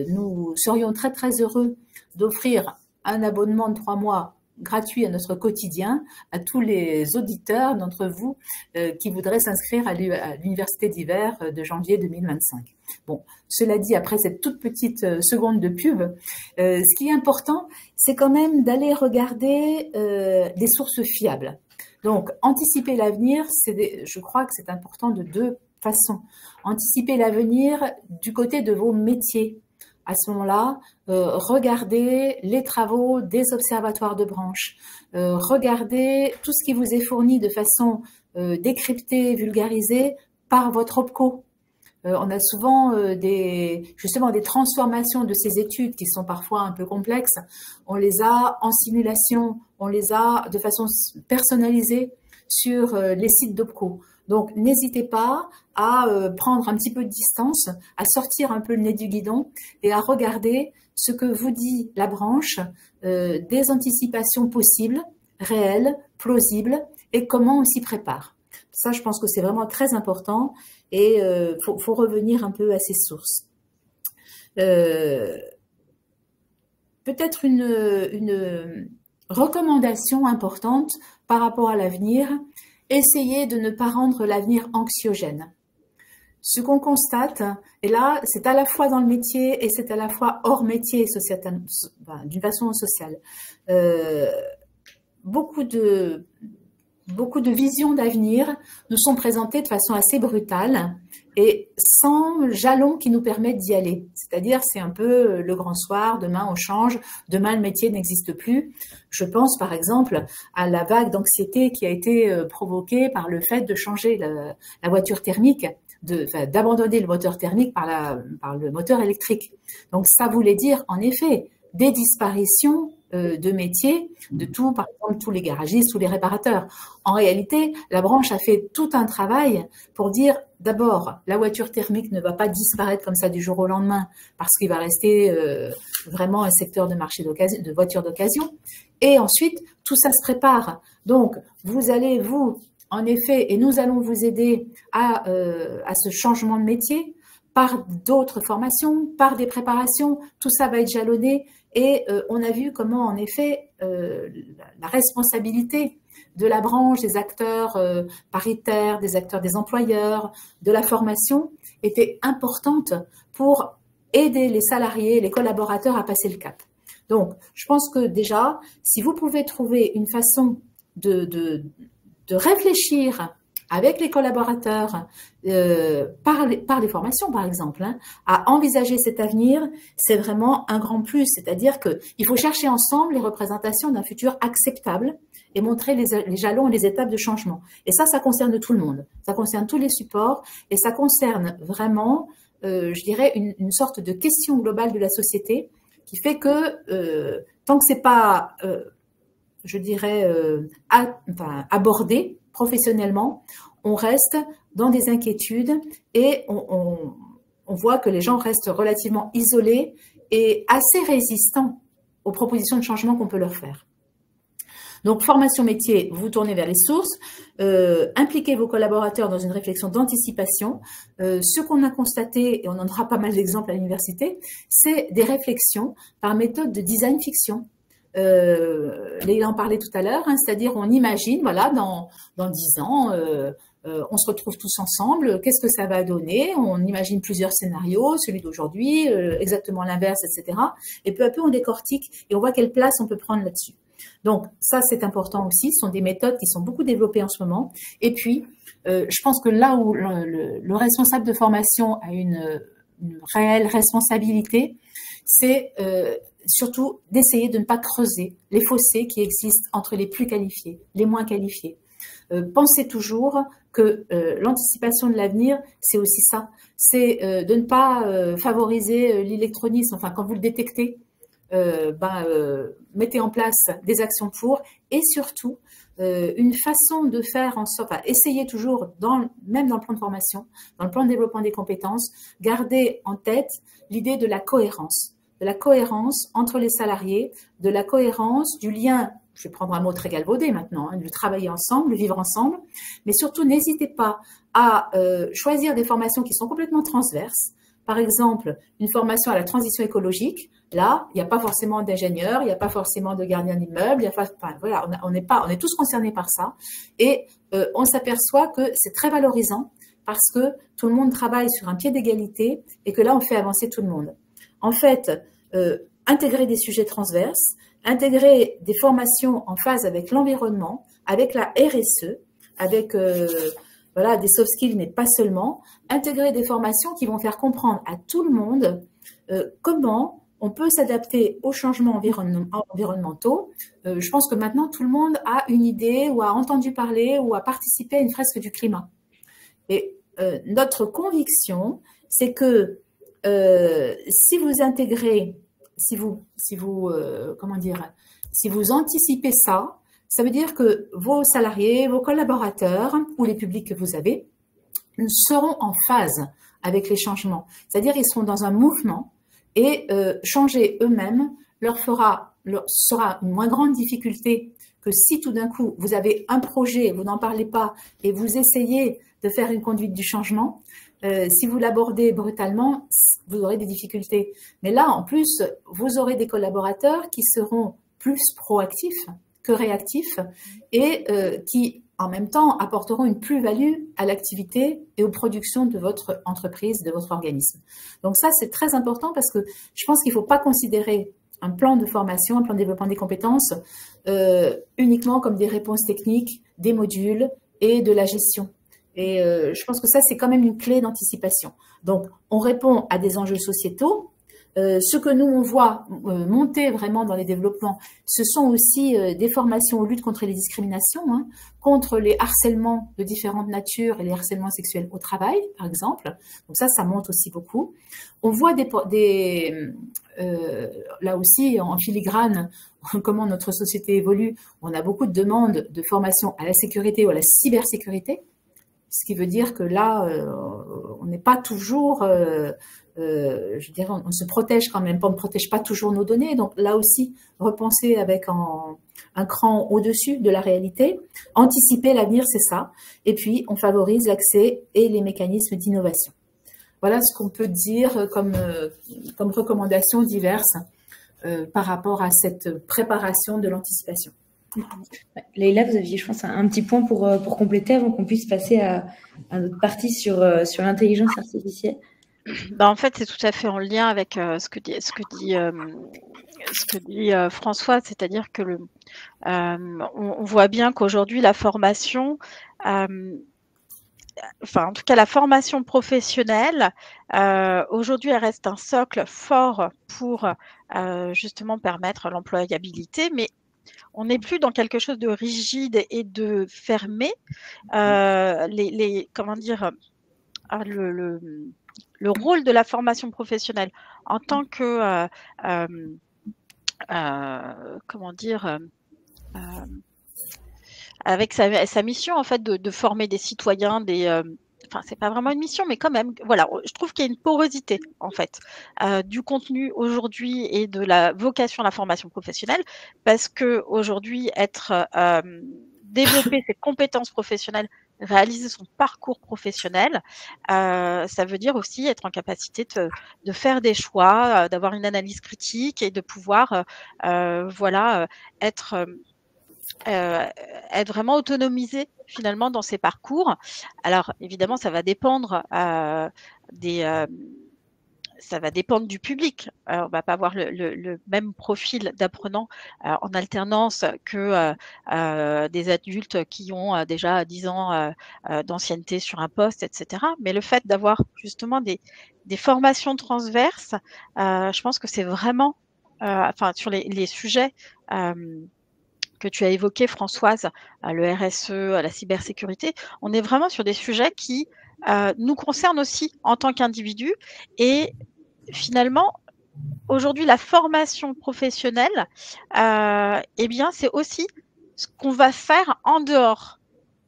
B: nous serions très, très heureux d'offrir un abonnement de 3 mois gratuit à notre quotidien à tous les auditeurs d'entre vous qui voudraient s'inscrire à l'université d'hiver de janvier 2025. Bon, cela dit, après cette toute petite seconde de pub, ce qui est important, c'est quand même d'aller regarder des sources fiables. Donc, anticiper l'avenir, je crois que c'est important de 2 façons. Anticiper l'avenir du côté de vos métiers. À ce moment-là, regardez les travaux des observatoires de branche, regardez tout ce qui vous est fourni de façon décryptée, vulgarisée par votre OPCO. On a souvent justement des transformations de ces études qui sont parfois un peu complexes. On les a en simulation, on les a de façon personnalisée sur les sites d'OPCO. Donc, n'hésitez pas à prendre un petit peu de distance, à sortir un peu le nez du guidon et à regarder ce que vous dit la branche, des anticipations possibles, réelles, plausibles et comment on s'y prépare. Ça, je pense que c'est vraiment très important et faut revenir un peu à ces sources. Peut-être une recommandation importante par rapport à l'avenir, essayez de ne pas rendre l'avenir anxiogène. Ce qu'on constate, et là, c'est à la fois dans le métier et c'est à la fois hors métier, d'une façon sociale. Beaucoup de beaucoup de visions d'avenir nous sont présentées de façon assez brutale et sans jalon qui nous permettent d'y aller. C'est-à-dire, c'est un peu le grand soir, demain on change, demain le métier n'existe plus. Je pense par exemple à la vague d'anxiété qui a été provoquée par le fait de changer la voiture thermique, d'abandonner le moteur thermique par le moteur électrique. Donc ça voulait dire en effet des disparitions de métiers, de tout, par exemple, tous les garagistes, tous les réparateurs. En réalité, la branche a fait tout un travail pour dire, d'abord, la voiture thermique ne va pas disparaître comme ça du jour au lendemain, parce qu'il va rester vraiment un secteur de marché d'occasion, de voitures d'occasion. Et ensuite, tout ça se prépare. Donc, vous allez, en effet, et nous allons vous aider à ce changement de métier par d'autres formations, par des préparations. Tout ça va être jalonné. Et on a vu comment, en effet, la responsabilité de la branche, des acteurs paritaires, des acteurs des employeurs, de la formation, était importante pour aider les salariés, les collaborateurs à passer le cap. Donc, je pense que déjà, si vous pouvez trouver une façon de réfléchir avec les collaborateurs, par les formations par exemple, à envisager cet avenir, c'est vraiment un grand plus. C'est-à-dire qu'il faut chercher ensemble les représentations d'un futur acceptable et montrer les jalons et les étapes de changement. Et ça concerne tout le monde. Ça concerne tous les supports et ça concerne vraiment, je dirais, une sorte de question globale de la société qui fait que tant que c'est pas, je dirais, abordé professionnellement, on reste dans des inquiétudes et on voit que les gens restent relativement isolés et assez résistants aux propositions de changement qu'on peut leur faire. Donc, formation métier, vous tournez vers les sources, impliquez vos collaborateurs dans une réflexion d'anticipation. Ce qu'on a constaté, et on en aura pas mal d'exemples à l'université, c'est des réflexions par méthode de design fiction. Léla en parlait tout à l'heure, c'est-à-dire on imagine, voilà, dans 10 ans, on se retrouve tous ensemble, qu'est-ce que ça va donner? On imagine plusieurs scénarios, celui d'aujourd'hui, exactement l'inverse, etc. Et peu à peu, on décortique et on voit quelle place on peut prendre là-dessus. Donc, ça, c'est important aussi. Ce sont des méthodes qui sont beaucoup développées en ce moment. Et puis, je pense que là où le responsable de formation a une réelle responsabilité, c'est surtout d'essayer de ne pas creuser les fossés qui existent entre les plus qualifiés, les moins qualifiés. Pensez toujours que l'anticipation de l'avenir, c'est aussi ça. C'est de ne pas favoriser l'électronisme. Enfin, quand vous le détectez, mettez en place des actions pour, et surtout une façon de faire en sorte, essayez toujours, même dans le plan de formation, dans le plan de développement des compétences, gardez en tête l'idée de la cohérence entre les salariés, de la cohérence, du lien, je vais prendre un mot très galvaudé maintenant, de travailler ensemble, de vivre ensemble, mais surtout n'hésitez pas à choisir des formations qui sont complètement transverses. Par exemple, une formation à la transition écologique, là, il n'y a pas forcément d'ingénieurs, il n'y a pas forcément de gardiens d'immeubles, voilà, on est tous concernés par ça, et on s'aperçoit que c'est très valorisant parce que tout le monde travaille sur un pied d'égalité et que là, on fait avancer tout le monde. En fait, intégrer des sujets transverses, intégrer des formations en phase avec l'environnement, avec la RSE, avec voilà, des soft skills, mais pas seulement, intégrer des formations qui vont faire comprendre à tout le monde comment on peut s'adapter aux changements environnementaux. Je pense que maintenant, tout le monde a une idée ou a entendu parler ou a participé à une fresque du climat. Et notre conviction, c'est que si vous intégrez, si vous anticipez ça, ça veut dire que vos salariés, vos collaborateurs ou les publics que vous avez seront en phase avec les changements. C'est-à-dire ils seront dans un mouvement et changer eux-mêmes sera une moins grande difficulté que si tout d'un coup vous avez un projet, vous n'en parlez pas et vous essayez de faire une conduite du changement. Si vous l'abordez brutalement, vous aurez des difficultés. Mais là, en plus, vous aurez des collaborateurs qui seront plus proactifs que réactifs et qui, en même temps, apporteront une plus-value à l'activité et aux productions de votre entreprise, de votre organisme. Donc ça, c'est très important parce que je pense qu'il ne faut pas considérer un plan de formation, un plan de développement des compétences uniquement comme des réponses techniques, des modules et de la gestion. Et je pense que ça, c'est quand même une clé d'anticipation. Donc, on répond à des enjeux sociétaux. Ce que nous, on voit monter vraiment dans les développements, ce sont aussi des formations aux luttes contre les discriminations, hein, contre les harcèlements de différentes natures et les harcèlements sexuels au travail, par exemple. Donc ça monte aussi beaucoup. On voit là aussi, en filigrane, comment notre société évolue. On a beaucoup de demandes de formation à la sécurité ou à la cybersécurité, ce qui veut dire que là, on n'est pas toujours... je dirais, on se protège quand même, on ne protège pas toujours nos données. Donc là aussi, repenser avec un cran au-dessus de la réalité. Anticiper l'avenir, c'est ça. Et puis, on favorise l'accès et les mécanismes d'innovation. Voilà ce qu'on peut dire comme recommandations diverses par rapport à cette préparation de l'anticipation.
A: Leïla, vous aviez, je pense, un petit point pour compléter avant qu'on puisse passer à notre partie sur l'intelligence artificielle.
C: En fait, c'est tout à fait en lien avec ce que dit François, c'est-à-dire que on voit bien qu'aujourd'hui la formation, en tout cas la formation professionnelle, aujourd'hui elle reste un socle fort pour justement permettre l'employabilité, mais on n'est plus dans quelque chose de rigide et de fermé. Comment dire, le rôle de la formation professionnelle en tant que comment dire, avec sa mission en fait de former des citoyens, enfin c'est pas vraiment une mission, mais quand même, voilà, je trouve qu'il y a une porosité en fait du contenu aujourd'hui et de la vocation à la formation professionnelle, parce que aujourd'hui développer ses compétences professionnelles, réaliser son parcours professionnel, ça veut dire aussi être en capacité de faire des choix, d'avoir une analyse critique et de pouvoir être vraiment autonomisé finalement dans ses parcours. Alors évidemment, ça va dépendre ça va dépendre du public. On va pas avoir le même profil d'apprenant en alternance que des adultes qui ont déjà 10 ans d'ancienneté sur un poste, etc. Mais le fait d'avoir justement des formations transverses, je pense que c'est vraiment, sur les sujets que tu as évoqués, Françoise, le RSE, la cybersécurité, on est vraiment sur des sujets qui nous concernent aussi en tant qu'individus. Et finalement, aujourd'hui, la formation professionnelle, eh bien, c'est aussi ce qu'on va faire en dehors,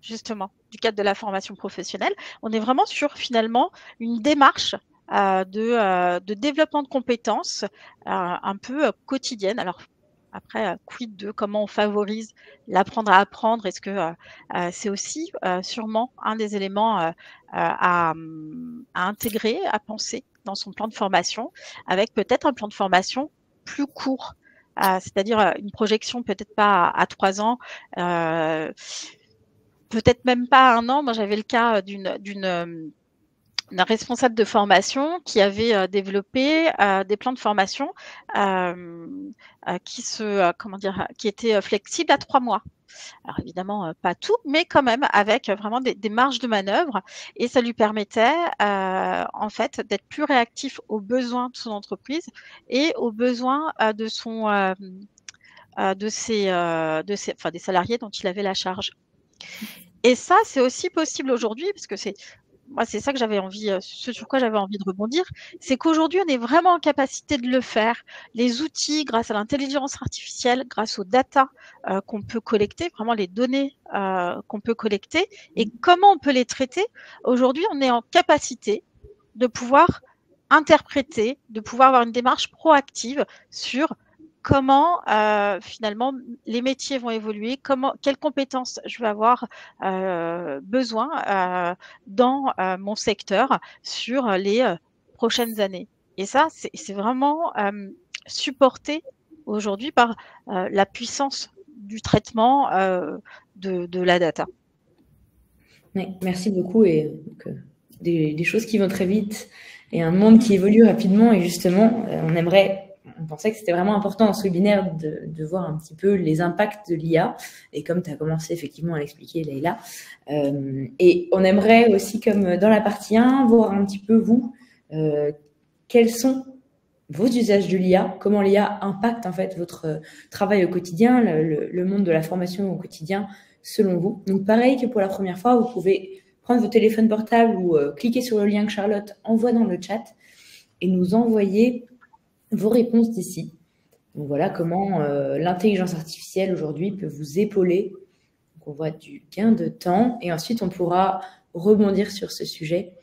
C: justement, du cadre de la formation professionnelle. On est vraiment sur, finalement, une démarche de développement de compétences un peu quotidienne. Alors, après, quid de comment on favorise l'apprendre à apprendre? Est-ce que c'est aussi sûrement un des éléments à intégrer, à penser dans son plan de formation, avec peut-être un plan de formation plus court, c'est-à-dire une projection peut-être pas à 3 ans, peut-être même pas à 1 an. Moi, j'avais le cas d'un responsable de formation qui avait développé des plans de formation qui étaient flexibles à 3 mois. Alors évidemment, pas tout, mais quand même avec vraiment des marges de manœuvre, et ça lui permettait en fait d'être plus réactif aux besoins de son entreprise et aux besoins des salariés dont il avait la charge. Et ça, c'est aussi possible aujourd'hui, parce que moi, c'est ça que j'avais envie, ce sur quoi j'avais envie de rebondir, c'est qu'aujourd'hui, on est vraiment en capacité de le faire. Les outils, grâce à l'intelligence artificielle, grâce aux data qu'on peut collecter, vraiment les données qu'on peut collecter, et comment on peut les traiter. Aujourd'hui, on est en capacité de pouvoir interpréter, de pouvoir avoir une démarche proactive sur comment finalement les métiers vont évoluer, quelles compétences je vais avoir besoin dans mon secteur sur les prochaines années. Et ça, c'est vraiment supporté aujourd'hui par la puissance du traitement de la data.
A: Oui, merci beaucoup. Et donc, des choses qui vont très vite et un monde qui évolue rapidement. Et justement, on on pensait que c'était vraiment important dans ce webinaire de voir un petit peu les impacts de l'IA. Et comme tu as commencé effectivement à l'expliquer, Leïla. Et on aimerait aussi, comme dans la partie 1, voir un petit peu, vous, quels sont vos usages de l'IA, comment l'IA impacte en fait votre travail au quotidien, le monde de la formation au quotidien, selon vous. Donc pareil que pour la première fois, vous pouvez prendre votre téléphone portable ou cliquer sur le lien que Charlotte envoie dans le chat et nous envoyer vos réponses d'ici. Donc voilà comment l'intelligence artificielle aujourd'hui peut vous épauler. Donc on voit du gain de temps et ensuite on pourra rebondir sur ce sujet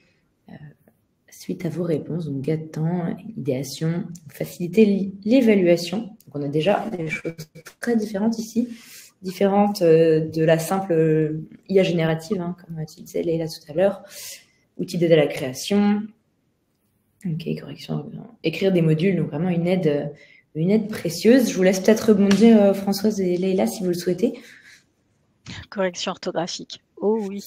A: suite à vos réponses. Donc gain de temps, idéation, faciliter l'évaluation. Donc on a déjà des choses très différentes ici, différentes de la simple IA générative, hein, comme tu disais Leïla tout à l'heure, outils d'aide à la création. Ok, correction, écrire des modules, donc vraiment une aide précieuse. Je vous laisse peut-être rebondir, Françoise et Leïla, si vous le souhaitez.
C: Correction orthographique. Oh oui.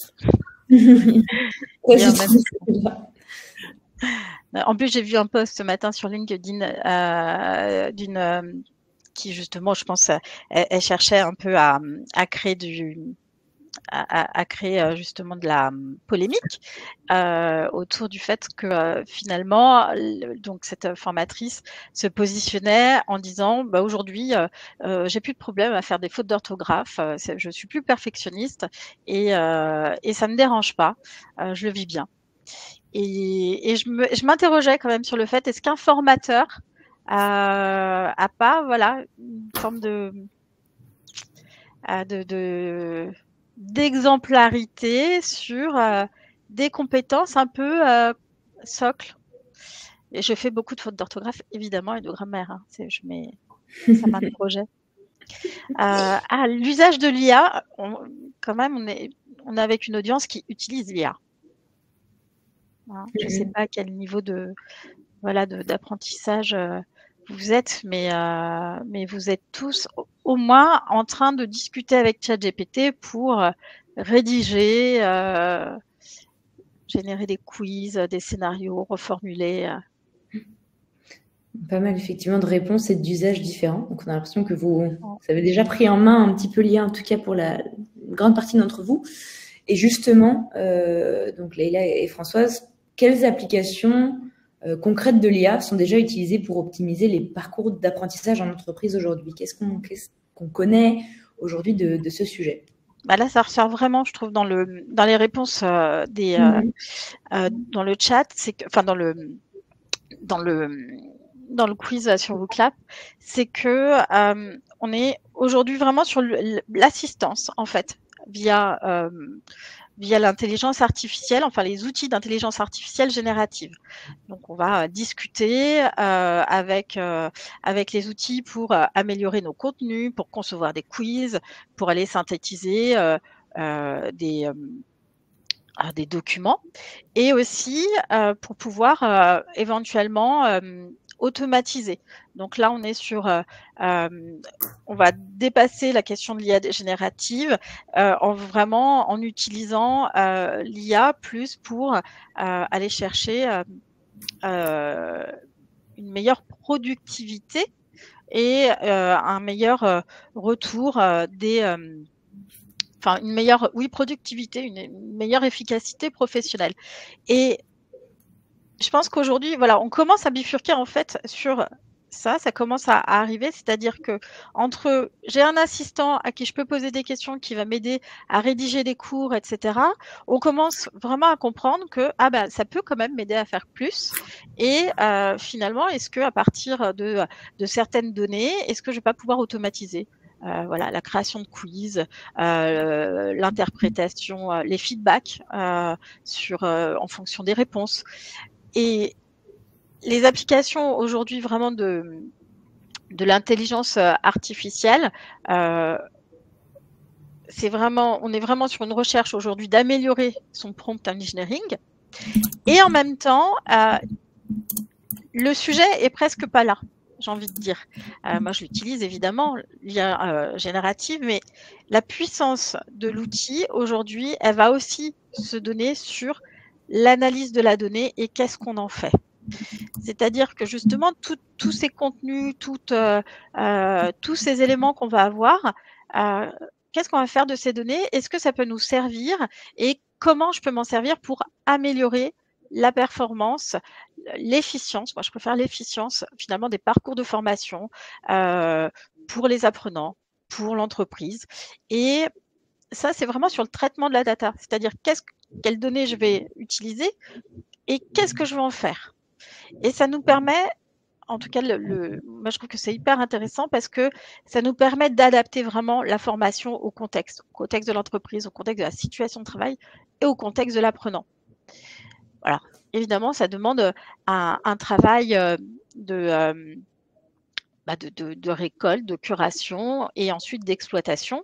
C: En plus, j'ai vu un post ce matin sur LinkedIn d'une qui justement, je pense, elle cherchait un peu à créer à créer justement de la polémique autour du fait que finalement, donc cette formatrice se positionnait en disant aujourd'hui, j'ai plus de problème à faire des fautes d'orthographe, je suis plus perfectionniste et ça me dérange pas, je le vis bien. Et je m'interrogeais quand même sur le fait, est-ce qu'un formateur a pas une forme d'exemplarité sur des compétences un peu socles. Et je fais beaucoup de fautes d'orthographe, évidemment, et de grammaire. Hein. Ça m'interrogeait. L'usage de l'IA, quand même, on est avec une audience qui utilise l'IA. Hein, je ne sais pas à quel niveau d'apprentissage vous êtes, mais vous êtes tous au moins en train de discuter avec ChatGPT pour rédiger, générer des quiz, des scénarios, reformuler.
A: Pas mal effectivement de réponses et d'usages différents. Donc on a l'impression que vous avez déjà pris en main un petit peu l'IA, en tout cas pour une grande partie d'entre vous. Et justement, donc Leïla et Françoise, quelles applications concrètes de l'IA sont déjà utilisées pour optimiser les parcours d'apprentissage en entreprise aujourd'hui? Qu'est-ce qu'on connaît aujourd'hui de ce sujet?
C: Là, ça ressort vraiment, je trouve, dans les réponses dans le chat, dans le quiz sur WooClap, c'est que on est aujourd'hui vraiment sur l'assistance, en fait, via l'intelligence artificielle, enfin les outils d'intelligence artificielle générative. Donc, on va discuter avec les outils pour améliorer nos contenus, pour concevoir des quiz, pour aller synthétiser des documents et aussi pour pouvoir éventuellement automatiser. Donc là, on est sur, on va dépasser la question de l'IA générative en utilisant l'IA plus pour aller chercher une meilleure productivité et un meilleur retour une meilleure productivité, une meilleure efficacité professionnelle. Et je pense qu'aujourd'hui, on commence à bifurquer en fait sur ça commence à arriver, c'est-à-dire que entre j'ai un assistant à qui je peux poser des questions qui va m'aider à rédiger des cours, etc. On commence vraiment à comprendre que ça peut quand même m'aider à faire plus. Et finalement, est-ce que à partir de certaines données, est-ce que je vais pas pouvoir automatiser la création de quiz, l'interprétation, les feedbacks en fonction des réponses. Et les applications aujourd'hui vraiment de l'intelligence artificielle, on est vraiment sur une recherche aujourd'hui d'améliorer son prompt engineering. Et en même temps, le sujet est presque pas là, j'ai envie de dire. Moi, je l'utilise évidemment, l'IA générative, mais la puissance de l'outil aujourd'hui, elle va aussi se donner sur l'analyse de la donnée et qu'est-ce qu'on en fait. C'est-à-dire que justement, tous ces contenus, tous ces éléments qu'on va avoir, qu'est-ce qu'on va faire de ces données? Est-ce que ça peut nous servir? Et comment je peux m'en servir pour améliorer la performance, l'efficience? Moi, je préfère l'efficience finalement des parcours de formation pour les apprenants, pour l'entreprise. Et ça, c'est vraiment sur le traitement de la data, c'est-à-dire quelles données je vais utiliser et qu'est-ce que je vais en faire. Et ça nous permet, en tout cas, moi je trouve que c'est hyper intéressant parce que ça nous permet d'adapter vraiment la formation au contexte de l'entreprise, au contexte de la situation de travail et au contexte de l'apprenant. Alors, évidemment, ça demande un travail de récolte, de curation et ensuite d'exploitation.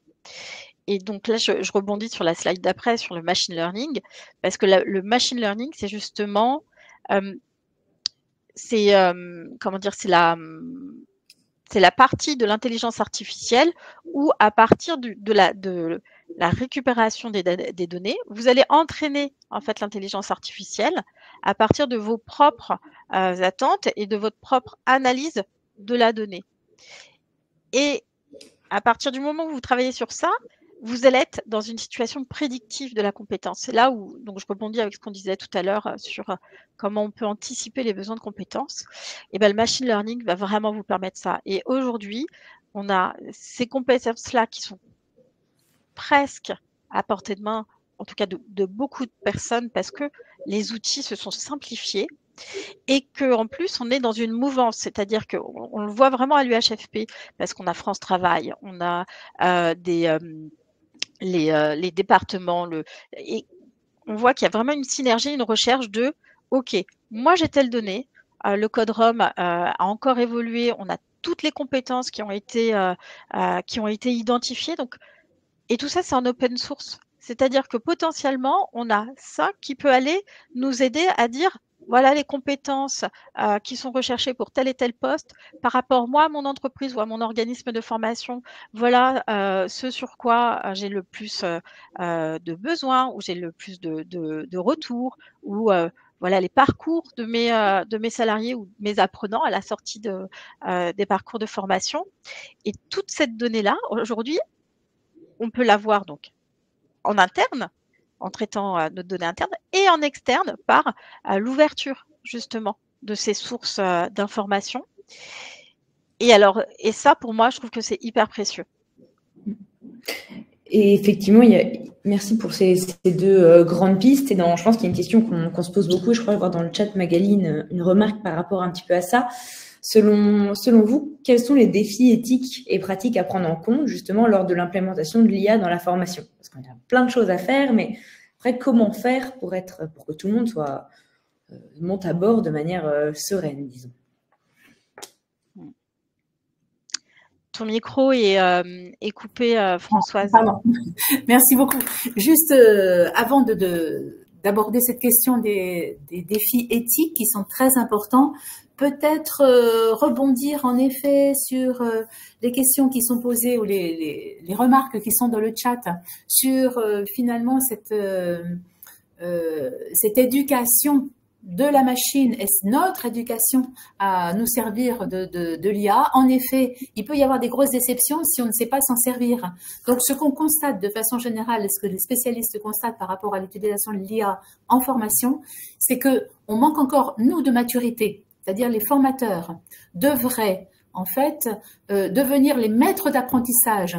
C: Et donc là, je rebondis sur la slide d'après, sur le machine learning, parce que le machine learning, c'est justement, comment dire, c'est la partie de l'intelligence artificielle où, à partir de la récupération des données, vous allez entraîner en fait l'intelligence artificielle à partir de vos propres attentes et de votre propre analyse de la donnée. Et à partir du moment où vous travaillez sur ça, vous allez être dans une situation prédictive de la compétence. C'est là où, donc je rebondis avec ce qu'on disait tout à l'heure sur comment on peut anticiper les besoins de compétences. Et ben, le machine learning va vraiment vous permettre ça. Et aujourd'hui, on a ces compétences-là qui sont presque à portée de main, en tout cas de beaucoup de personnes, parce que les outils se sont simplifiés. Et qu'en plus, on est dans une mouvance, c'est-à-dire qu'on le voit vraiment à l'UHFP, parce qu'on a France Travail, on a les départements, et on voit qu'il y a vraiment une synergie, une recherche de « Ok, moi j'ai telle donnée, le code ROM a encore évolué, on a toutes les compétences qui ont été identifiées. » Donc, et tout ça, c'est en open source. C'est-à-dire que potentiellement, on a ça qui peut aller nous aider à dire voilà les compétences qui sont recherchées pour tel et tel poste par rapport moi à mon entreprise ou à mon organisme de formation. Voilà ce sur quoi j'ai le plus de besoins, ou j'ai le plus de retours, ou voilà les parcours de mes salariés ou de mes apprenants à la sortie des parcours de formation. Et toute cette donnée-là, aujourd'hui, on peut l'avoir donc en interne, en traitant notre donnée interne, et en externe par l'ouverture justement de ces sources d'informations. Et ça, pour moi, je trouve que c'est hyper précieux.
A: Et effectivement, merci pour ces deux grandes pistes. Et je pense qu'il y a une question qu'on se pose beaucoup. Je crois voir dans le chat, Magali, une remarque par rapport un petit peu à ça. Selon vous, quels sont les défis éthiques et pratiques à prendre en compte justement lors de l'implémentation de l'IA dans la formation? Parce qu'on a plein de choses à faire, mais après, comment faire pour que tout le monde monte à bord de manière sereine, disons?
C: Ton micro est coupé, Françoise.
B: Pardon. Merci beaucoup. Juste avant d'aborder cette question des défis éthiques qui sont très importants, peut-être rebondir en effet sur les questions qui sont posées ou les remarques qui sont dans le chat sur finalement cette éducation de la machine et notre éducation à nous servir de l'IA. En effet, il peut y avoir des grosses déceptions si on ne sait pas s'en servir. Donc, ce qu'on constate de façon générale, et ce que les spécialistes constatent par rapport à l'utilisation de l'IA en formation, c'est que on manque encore, nous, de maturité. C'est-à-dire les formateurs devraient, en fait, devenir les maîtres d'apprentissage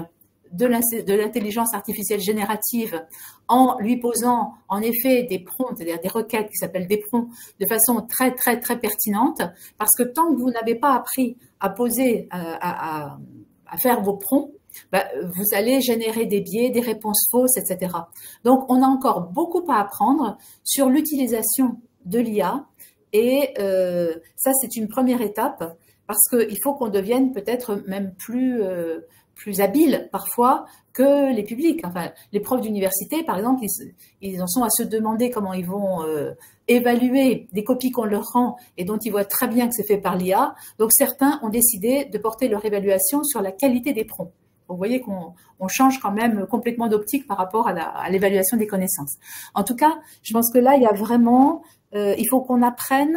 B: de l'intelligence artificielle générative en lui posant en effet des prompts, c'est-à-dire des requêtes qui s'appellent des prompts, de façon très très très pertinente, parce que tant que vous n'avez pas appris à poser, à faire vos prompts, vous allez générer des biais, des réponses fausses, etc. Donc on a encore beaucoup à apprendre sur l'utilisation de l'IA, et ça c'est une première étape, parce qu'il faut qu'on devienne peut-être même plus habiles parfois que les publics. Enfin, les profs d'université, par exemple, ils en sont à se demander comment ils vont évaluer des copies qu'on leur rend et dont ils voient très bien que c'est fait par l'IA. Donc, certains ont décidé de porter leur évaluation sur la qualité des prompts. Vous voyez qu'on change quand même complètement d'optique par rapport à l'évaluation des connaissances. En tout cas, je pense que là, il y a vraiment, il faut qu'on apprenne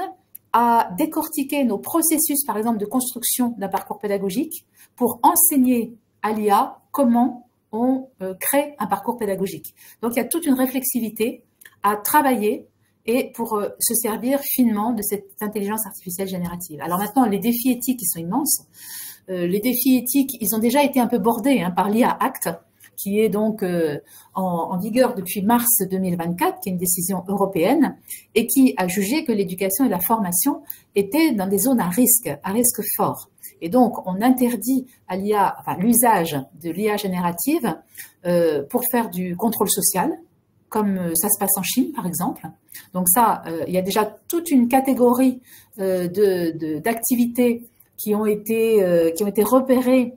B: à décortiquer nos processus, par exemple, de construction d'un parcours pédagogique pour enseigner à l'IA comment on crée un parcours pédagogique. Donc, il y a toute une réflexivité à travailler et pour se servir finement de cette intelligence artificielle générative. Alors maintenant, les défis éthiques, ils sont immenses. Les défis éthiques, ils ont déjà été un peu bordés par l'IA Act, qui est donc en vigueur depuis mars 2024, qui est une décision européenne, et qui a jugé que l'éducation et la formation étaient dans des zones à risque fort. Et donc, on interdit à l'IA, enfin, l'usage de l'IA générative pour faire du contrôle social, comme ça se passe en Chine, par exemple. Donc ça, il y a déjà toute une catégorie d'activités qui ont été repérées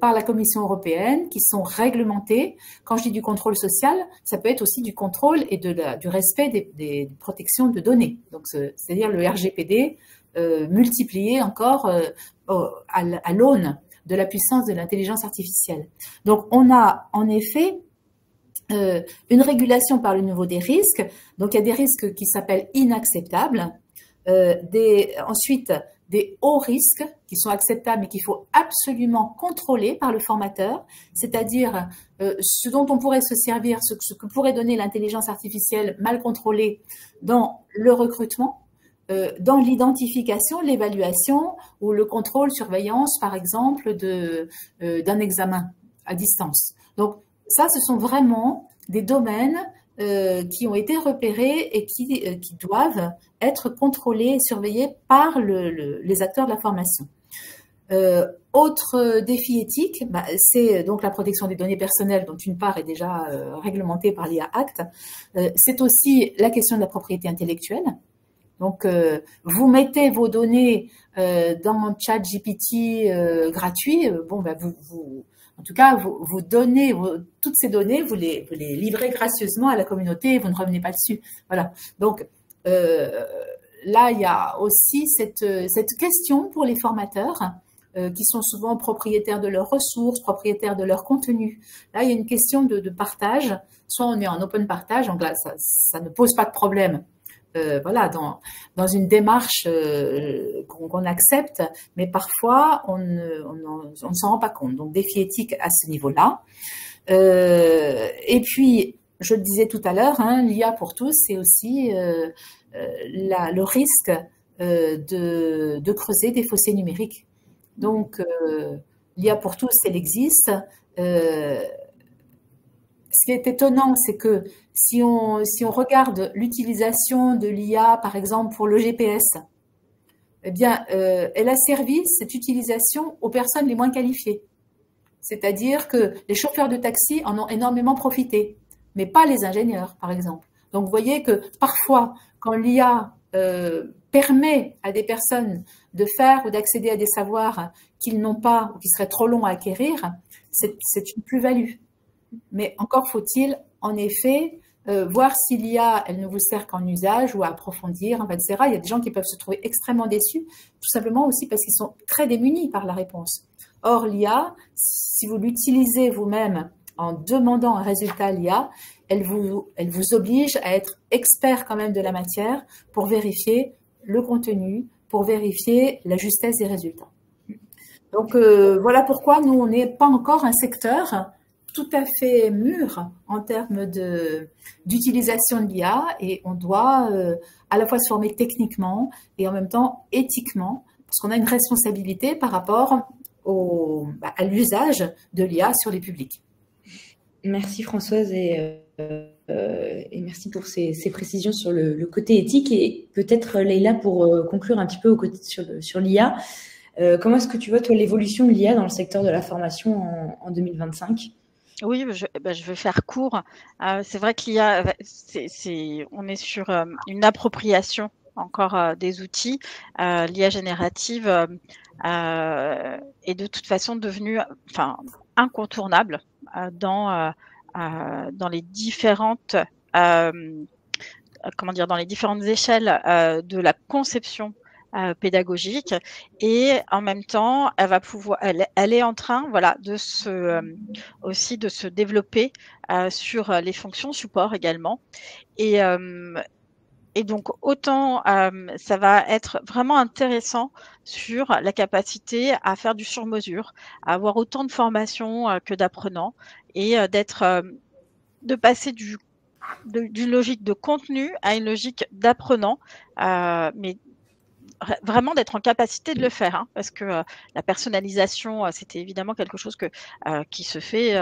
B: par la Commission européenne, qui sont réglementées. Quand je dis du contrôle social, ça peut être aussi du contrôle et du respect des protections de données. Donc, c'est-à-dire le RGPD multiplié encore à l'aune de la puissance de l'intelligence artificielle. Donc, on a en effet une régulation par le niveau des risques. Donc, il y a des risques qui s'appellent inacceptables. Ensuite, des hauts risques qui sont acceptables mais qu'il faut absolument contrôler par le formateur, c'est-à-dire ce dont on pourrait se servir, ce que pourrait donner l'intelligence artificielle mal contrôlée dans le recrutement, dans l'identification, l'évaluation ou le contrôle, surveillance, par exemple, d'un examen à distance. Donc, ça, ce sont vraiment des domaines qui ont été repérés et qui doivent être contrôlés et surveillés par les acteurs de la formation. Autre défi éthique, c'est donc la protection des données personnelles, dont une part est déjà réglementée par l'IA Act. C'est aussi la question de la propriété intellectuelle. Donc, vous mettez vos données dans ChatGPT gratuit. En tout cas, vous donnez toutes ces données, vous les livrez gracieusement à la communauté et vous ne revenez pas dessus. Voilà. Donc, là, il y a aussi cette question pour les formateurs qui sont souvent propriétaires de leurs ressources, propriétaires de leur contenu. Là, il y a une question de partage. Soit on est en open partage, donc là, ça ne pose pas de problème. Voilà, dans une démarche qu'on accepte, mais parfois on ne s'en rend pas compte. Donc, défi éthique à ce niveau-là. Et puis, je le disais tout à l'heure, l'IA pour tous, c'est aussi le risque de creuser des fossés numériques. Donc, l'IA pour tous, elle existe. Ce qui est étonnant, c'est que si on regarde l'utilisation de l'IA, par exemple, pour le GPS, eh bien, elle a servi cette utilisation aux personnes les moins qualifiées. C'est-à-dire que les chauffeurs de taxi en ont énormément profité, mais pas les ingénieurs, par exemple. Donc, vous voyez que parfois, quand l'IA permet à des personnes de faire ou d'accéder à des savoirs qu'ils n'ont pas ou qui seraient trop longs à acquérir, c'est une plus-value. Mais encore faut-il, en effet, voir si l'IA, elle ne vous sert qu'en usage ou à approfondir, etc. Il y a des gens qui peuvent se trouver extrêmement déçus, tout simplement aussi parce qu'ils sont très démunis par la réponse. Or, l'IA, si vous l'utilisez vous-même en demandant un résultat à l'IA, elle vous oblige à être expert quand même de la matière pour vérifier le contenu, pour vérifier la justesse des résultats. Donc, voilà pourquoi nous, on n'est pas encore un secteur tout à fait mûr en termes d'utilisation de l'IA et on doit à la fois se former techniquement et en même temps éthiquement parce qu'on a une responsabilité par rapport à l'usage de l'IA sur les publics.
A: Merci Françoise et merci pour ces précisions sur le côté éthique et peut-être Leïla pour conclure un petit peu sur l'IA. Comment est-ce que tu vois toi l'évolution de l'IA dans le secteur de la formation en 2025 ?
C: Oui, je vais faire court. C'est vrai que l'IA, on est sur une appropriation encore des outils. L'IA générative est de toute façon devenue incontournable dans les différentes dans les différentes échelles de la conception pédagogique et en même temps elle est en train aussi de se développer sur les fonctions support également et Et donc, autant ça va être vraiment intéressant sur la capacité à faire du sur-mesure, à avoir autant de formations que d'apprenants et de passer d'une logique de contenu à une logique d'apprenant, mais vraiment d'être en capacité de le faire, hein, parce que la personnalisation, c'était évidemment quelque chose qui se fait,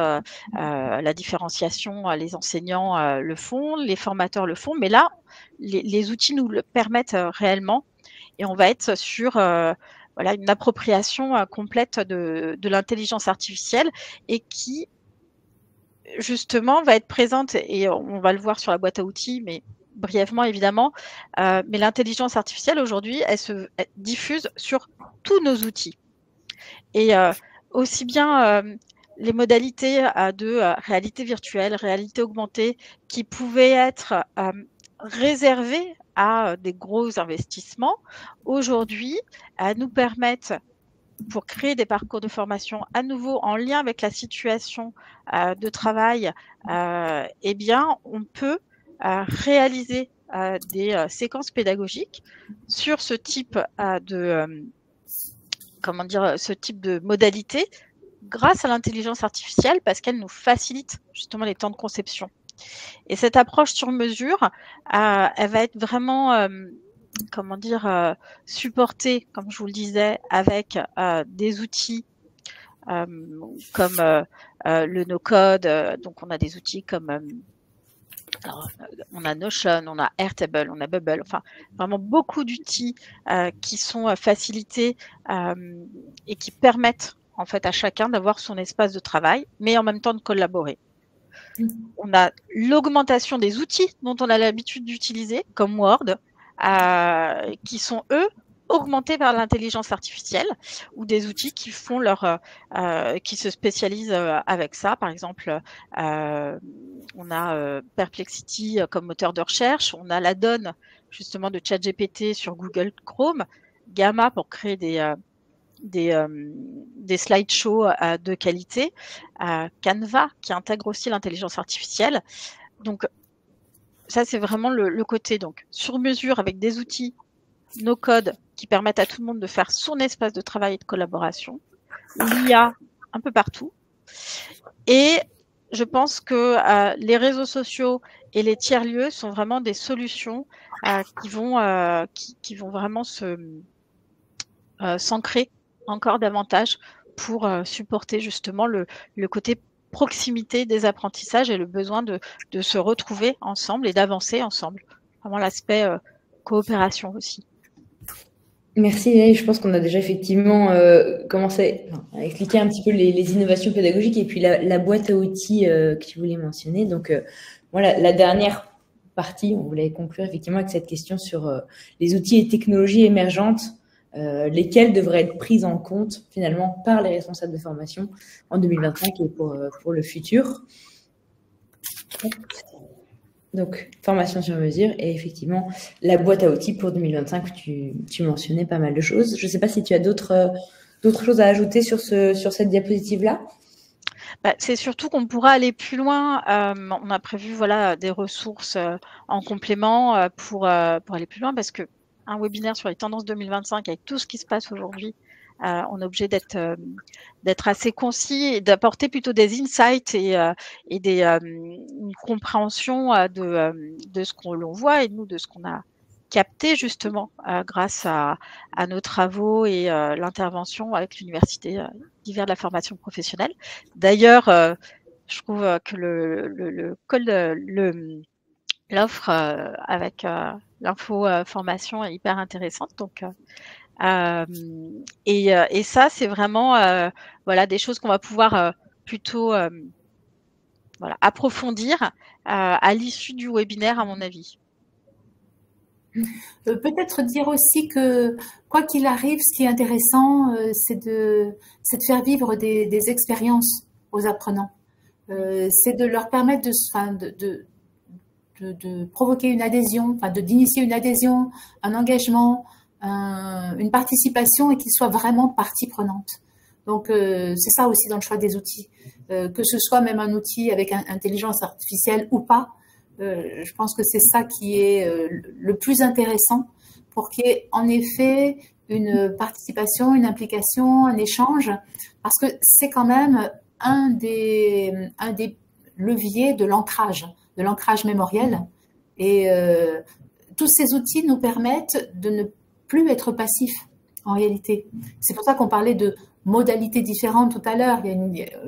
C: la différenciation, les enseignants le font, les formateurs le font, mais là, les outils nous le permettent réellement et on va être sur voilà, une appropriation complète de l'intelligence artificielle et qui, justement, va être présente, et on va le voir sur la boîte à outils, mais brièvement évidemment, mais l'intelligence artificielle aujourd'hui, elle diffuse sur tous nos outils. Et aussi bien les modalités de réalité virtuelle, réalité augmentée, qui pouvaient être réservées à des gros investissements, aujourd'hui, nous permettent, pour créer des parcours de formation à nouveau en lien avec la situation de travail, eh bien, on peut réaliser des séquences pédagogiques sur ce type ce type de modalité grâce à l'intelligence artificielle, parce qu'elle nous facilite justement les temps de conception. Et cette approche sur mesure, elle va être vraiment supportée, comme je vous le disais, avec des outils comme le no-code. Donc, on a des outils comme on a Notion, on a Airtable, on a Bubble, enfin vraiment beaucoup d'outils qui sont facilités et qui permettent en fait à chacun d'avoir son espace de travail, mais en même temps de collaborer. On a l'augmentation des outils dont on a l'habitude d'utiliser, comme Word, qui sont eux augmentés par l'intelligence artificielle, ou des outils qui font qui se spécialisent avec ça. Par exemple, on a Perplexity comme moteur de recherche, on a la donne justement de ChatGPT sur Google Chrome, Gamma pour créer des slideshows de qualité, Canva qui intègre aussi l'intelligence artificielle. Donc ça, c'est vraiment le côté donc sur mesure avec des outils no code qui permettent à tout le monde de faire son espace de travail et de collaboration. L'IA un peu partout. Et je pense que les réseaux sociaux et les tiers-lieux sont vraiment des solutions qui vont vraiment s'ancrer encore davantage pour supporter justement le côté proximité des apprentissages et le besoin de se retrouver ensemble et d'avancer ensemble. Vraiment l'aspect coopération aussi.
A: Merci, je pense qu'on a déjà effectivement commencé à expliquer un petit peu les innovations pédagogiques et puis la boîte à outils que tu voulais mentionner. Donc, voilà, la dernière partie, on voulait conclure effectivement avec cette question sur les outils et technologies émergentes, lesquelles devraient être prises en compte finalement par les responsables de formation en 2025 et pour le futur. Donc, formation sur mesure et effectivement, la boîte à outils pour 2025, tu mentionnais pas mal de choses. Je ne sais pas si tu as d'autres choses à ajouter sur cette diapositive-là.
C: C'est surtout qu'on pourra aller plus loin. On a prévu des ressources en complément pour aller plus loin, parce que un webinaire sur les tendances 2025 avec tout ce qui se passe aujourd'hui, on est obligé d'être assez concis et d'apporter plutôt des insights et une compréhension de ce qu'on voit et nous de ce qu'on a capté justement grâce à nos travaux et l'intervention avec l'université d'hiver de la formation professionnelle. D'ailleurs, je trouve que l'offre avec l'info formation est hyper intéressante. Donc, et ça, c'est vraiment des choses qu'on va pouvoir plutôt approfondir à l'issue du webinaire, à mon avis.
B: Peut-être dire aussi que, quoi qu'il arrive, ce qui est intéressant, c'est de faire vivre des expériences aux apprenants. C'est de leur permettre de provoquer une adhésion, d'initier une adhésion, un engagement, une participation, et qu'ils soient vraiment partie prenante. Donc, c'est ça aussi dans le choix des outils. Que ce soit même un outil avec intelligence artificielle ou pas, Je pense que c'est ça qui est le plus intéressant pour qu'il y ait en effet une participation, une implication, un échange, parce que c'est quand même un des leviers de l'ancrage mémoriel. Et tous ces outils nous permettent de ne plus être passifs en réalité. C'est pour ça qu'on parlait de modalités différentes tout à l'heure.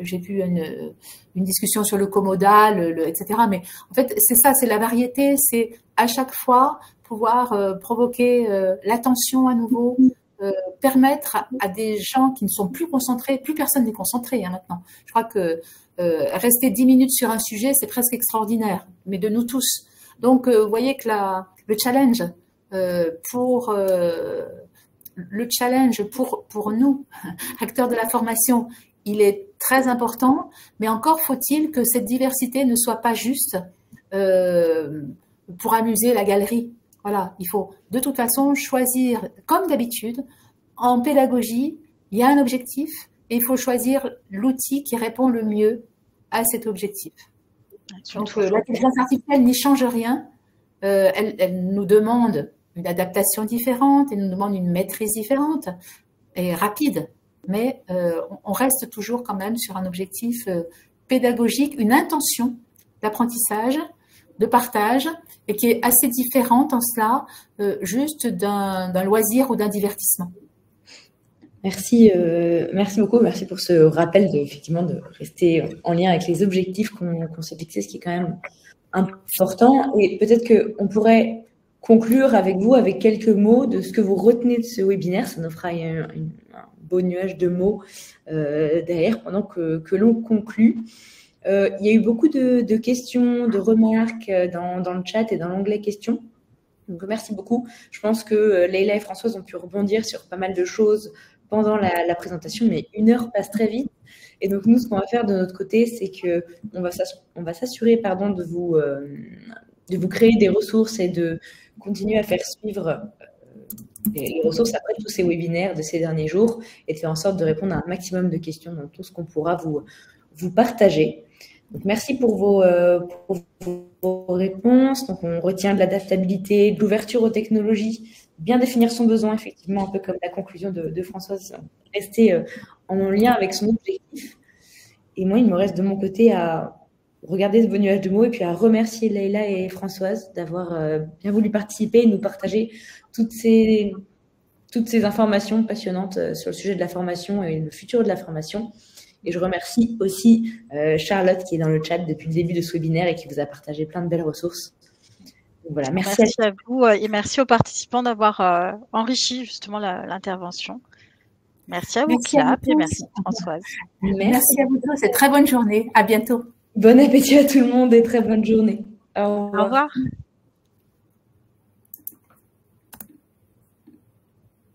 B: J'ai vu une discussion sur le comodal, etc. Mais en fait, c'est ça, c'est la variété, c'est à chaque fois pouvoir provoquer l'attention à nouveau, permettre à des gens qui ne sont plus concentrés, plus personne n'est concentré maintenant. Je crois que rester 10 minutes sur un sujet, c'est presque extraordinaire, mais de nous tous. Donc, vous voyez que le challenge pour nous, acteurs de la formation, il est très important, mais encore faut-il que cette diversité ne soit pas juste pour amuser la galerie. Voilà, il faut de toute façon choisir, comme d'habitude, en pédagogie, il y a un objectif et il faut choisir l'outil qui répond le mieux à cet objectif. Donc l'intelligence artificielle n'y change rien, elle nous demande une adaptation différente, elle nous demande une maîtrise différente et rapide, mais on reste toujours quand même sur un objectif pédagogique, une intention d'apprentissage, de partage, et qui est assez différente en cela, juste d'un loisir ou d'un divertissement.
A: Merci, merci beaucoup, merci pour ce rappel effectivement de rester en lien avec les objectifs qu'on s'est fixés, ce qui est quand même important. Et peut-être qu'on pourrait conclure avec vous avec quelques mots de ce que vous retenez de ce webinaire. Ça nous fera un beau nuage de mots derrière pendant que l'on conclut. Il y a eu beaucoup de questions, de remarques dans le chat et dans l'onglet questions. Donc, merci beaucoup. Je pense que Leïla et Françoise ont pu rebondir sur pas mal de choses pendant la présentation, mais 1 heure passe très vite. Et donc, nous, ce qu'on va faire de notre côté, c'est qu'on va s'assurer de vous créer des ressources et de continuer à faire suivre les ressources après tous ces webinaires de ces derniers jours et de faire en sorte de répondre à un maximum de questions dans tout ce qu'on pourra vous partager. Donc, merci pour vos réponses. Donc, on retient de l'adaptabilité, de l'ouverture aux technologies, bien définir son besoin, effectivement, un peu comme la conclusion de Françoise, rester en lien avec son objectif. Et moi, il me reste de mon côté à regarder ce beau nuage de mots et puis à remercier Leïla et Françoise d'avoir bien voulu participer et nous partager toutes ces informations passionnantes sur le sujet de la formation et le futur de la formation. Et je remercie aussi Charlotte qui est dans le chat depuis le début de ce webinaire et qui vous a partagé plein de belles ressources. Donc voilà, merci
C: à vous et merci aux participants d'avoir enrichi justement l'intervention. Merci à vous, Clap, et merci Françoise.
B: Merci à vous tous et très bonne journée. À bientôt.
A: Bon appétit à tout le monde et très bonne journée. Au revoir.
C: Au revoir.